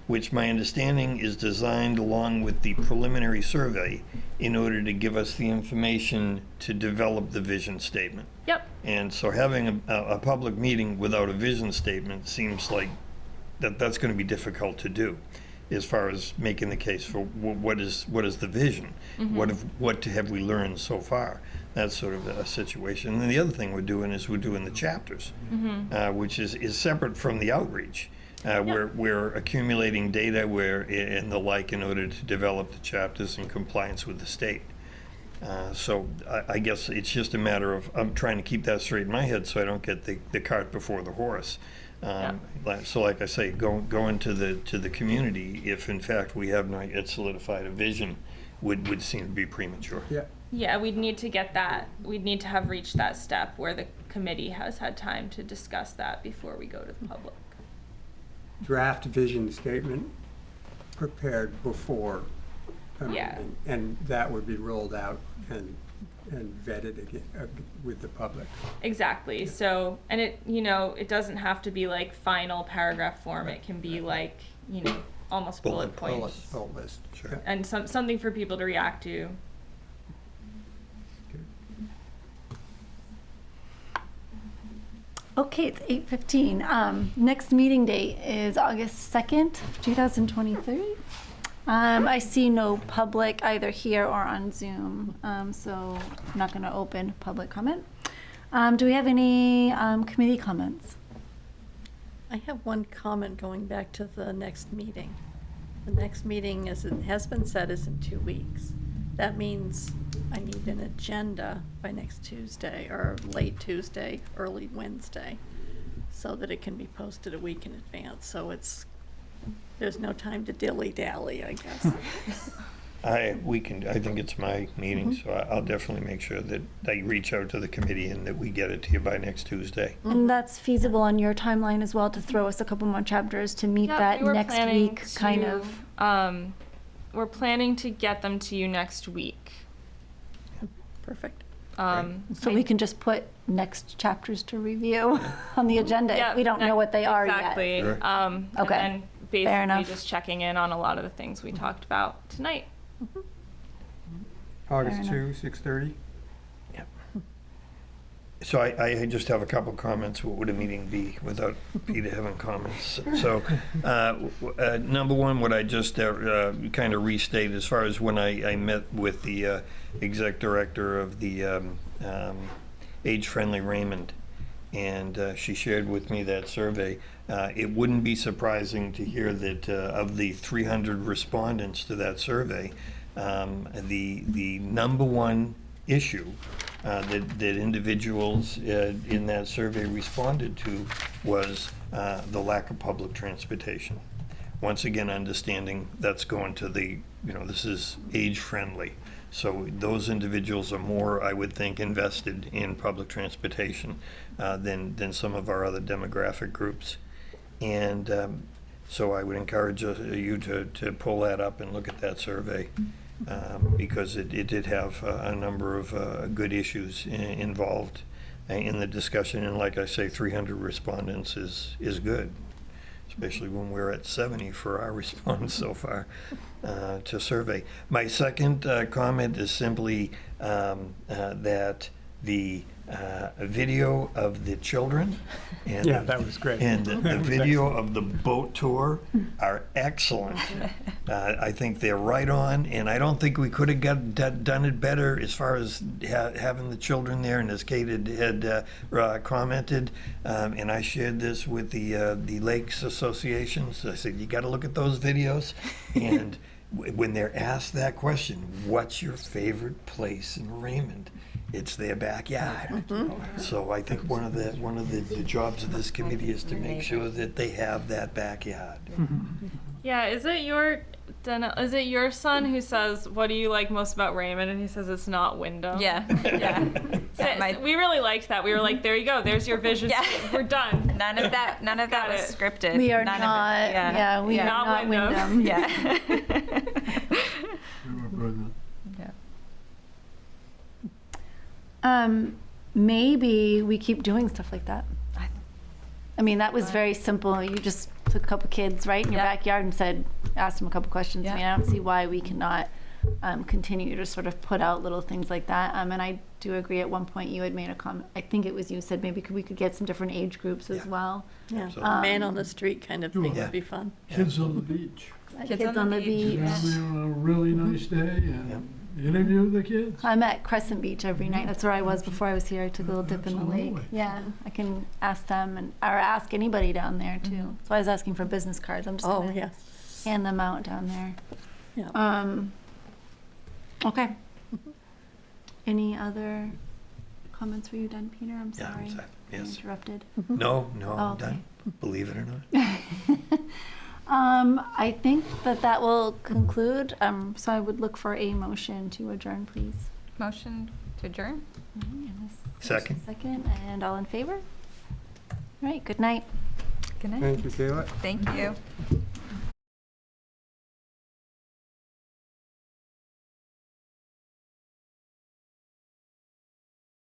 Speaker 3: which my understanding is designed along with the preliminary survey in order to give us the information to develop the vision statement.
Speaker 6: yep.
Speaker 3: And so having a public meeting without a vision statement seems like that's going to be difficult to do, as far as making the case for what is the vision, what have we learned so far. That's sort of a situation. And then the other thing we're doing is we're doing the chapters, which is separate from the outreach. We're accumulating data and the like in order to develop the chapters in compliance with the state. So I guess it's just a matter of I'm trying to keep that straight in my head so I don't get the cart before the horse. So like I say, go into the community if in fact we have not yet solidified a vision would seem to be premature.
Speaker 4: Yeah.
Speaker 6: Yeah, we'd need to get that. We'd need to have reached that step where the committee has had time to discuss that before we go to the public.
Speaker 4: Draft vision statement prepared before a
Speaker 6: Yeah.
Speaker 4: meeting, and that would be rolled out and vetted again with the public.
Speaker 6: Exactly. So, and it, you know, it doesn't have to be like final paragraph form. It can be like, you know, almost bullet points.
Speaker 4: Full list. Sure.
Speaker 6: And something for people to react to.
Speaker 1: Okay, it's 8:15. Next meeting date is August 2nd, 2023. I see no public either here or on Zoom, so I'm not going to open public comment. Do we have any committee comments?
Speaker 2: I have one comment going back to the next meeting. The next meeting, as it has been said, is in 2 weeks. That means I need an agenda by next Tuesday, or late Tuesday, early Wednesday, so that it can be posted a week in advance. So there's no time to dilly-dally, I guess.
Speaker 3: I think it's my meeting, so I'll definitely make sure that I reach out to the committee and that we get it to you by next Tuesday.
Speaker 1: And that's feasible on your timeline as well, to throw us a couple more chapters to meet
Speaker 6: Yeah,
Speaker 1: that
Speaker 6: we were
Speaker 1: next
Speaker 6: planning
Speaker 1: week, kind
Speaker 6: to,
Speaker 1: of.
Speaker 6: We're planning to get them to you next week.
Speaker 2: Perfect.
Speaker 1: So we can just put next chapters to review on the agenda if we don't know what they are yet.
Speaker 6: Exactly.
Speaker 3: Sure.
Speaker 6: And
Speaker 1: Okay.
Speaker 6: then basically
Speaker 1: Fair enough.
Speaker 6: just checking in on a lot of the things we talked about tonight.
Speaker 4: August
Speaker 1: Fair
Speaker 4: 2, 6:30?
Speaker 3: So I just have a couple comments. What would a meeting be without Peter having comments? So, number one, what I just kind of restate as far as when I met with the exec director of the Age-Friendly Raymond, and she shared with me that survey. It wouldn't be surprising to hear that of the 300 respondents to that survey, the number one issue that individuals in that survey responded to was the lack of public transportation. Once again, understanding that's going to the, this is age-friendly. So those individuals are more, I would think, invested in public transportation than some of our other demographic groups. And so I would encourage you to pull that up and look at that survey. Because it did have a number of good issues involved in the discussion, and like I say, 300 respondents is good, especially when we're at 70 for our response so far to survey. My second comment is simply that the video of the children and
Speaker 4: Yeah, that was great.
Speaker 3: and the video of the boat tour are excellent. I think they're right on, and I don't think we could have done it better as far as having the children there. And as Kate had commented, and I shared this with the Lakes Associations, I said, you got to look at those videos. And when they're asked that question, what's your favorite place in Raymond? It's their backyard. So I think one of the jobs of this committee is to make sure that they have that backyard.
Speaker 6: Yeah, is it your son who says, what do you like most about Raymond? And he says it's not Wyndham.
Speaker 10: Yeah, yeah.
Speaker 6: We really liked that. We were like, there you go. There's your vision.
Speaker 10: Yeah.
Speaker 6: We're done.
Speaker 10: None of that
Speaker 6: Got
Speaker 10: was
Speaker 6: it.
Speaker 10: scripted.
Speaker 1: We are
Speaker 10: None
Speaker 1: not,
Speaker 10: of it.
Speaker 1: yeah, we are
Speaker 6: Not
Speaker 1: not
Speaker 6: Wyndham.
Speaker 1: Wyndham.
Speaker 10: Yeah.
Speaker 5: We were brilliant.
Speaker 10: Yeah.
Speaker 1: Maybe we keep doing stuff like that. I mean, that was very simple. You just took a couple kids, right, in your
Speaker 10: Yeah.
Speaker 1: backyard and asked them a couple questions. I mean, I don't see why we cannot continue to sort of put out little things like that. And I do agree at one point you had made a comment, I think it was you said maybe we could get some different age groups as
Speaker 3: Yeah.
Speaker 1: well.
Speaker 2: Yeah,
Speaker 3: So-
Speaker 2: man on the street kind of thing
Speaker 3: Yeah.
Speaker 2: would be fun.
Speaker 5: Kids on the beach.
Speaker 1: Kids on the beach.
Speaker 5: Have a really nice day and interview the kids.
Speaker 1: I'm at Crescent Beach every night. That's where I was before I was here. I took a little dip in the lake.
Speaker 5: Absolutely.
Speaker 1: Yeah, I can ask them or ask anybody down there too. So I was asking for business cards. I'm just
Speaker 2: Oh,
Speaker 1: gonna
Speaker 2: yeah.
Speaker 1: hand them out down there.
Speaker 2: Yeah.
Speaker 1: Okay. Any other comments? Were you done, Peter? I'm
Speaker 3: Yeah,
Speaker 1: sorry.
Speaker 3: I'm sorry.
Speaker 1: I
Speaker 3: Yes.
Speaker 1: interrupted.
Speaker 3: No,
Speaker 1: Oh,
Speaker 3: I'm
Speaker 1: okay.
Speaker 3: done. Believe it or not.
Speaker 1: I think that will conclude. So I would look for a motion to adjourn, please.
Speaker 10: Motion to adjourn?
Speaker 3: Second.
Speaker 1: Second, and all in favor? All right, good night.
Speaker 10: Good night.
Speaker 4: Thank you, Kayla.
Speaker 10: Thank you.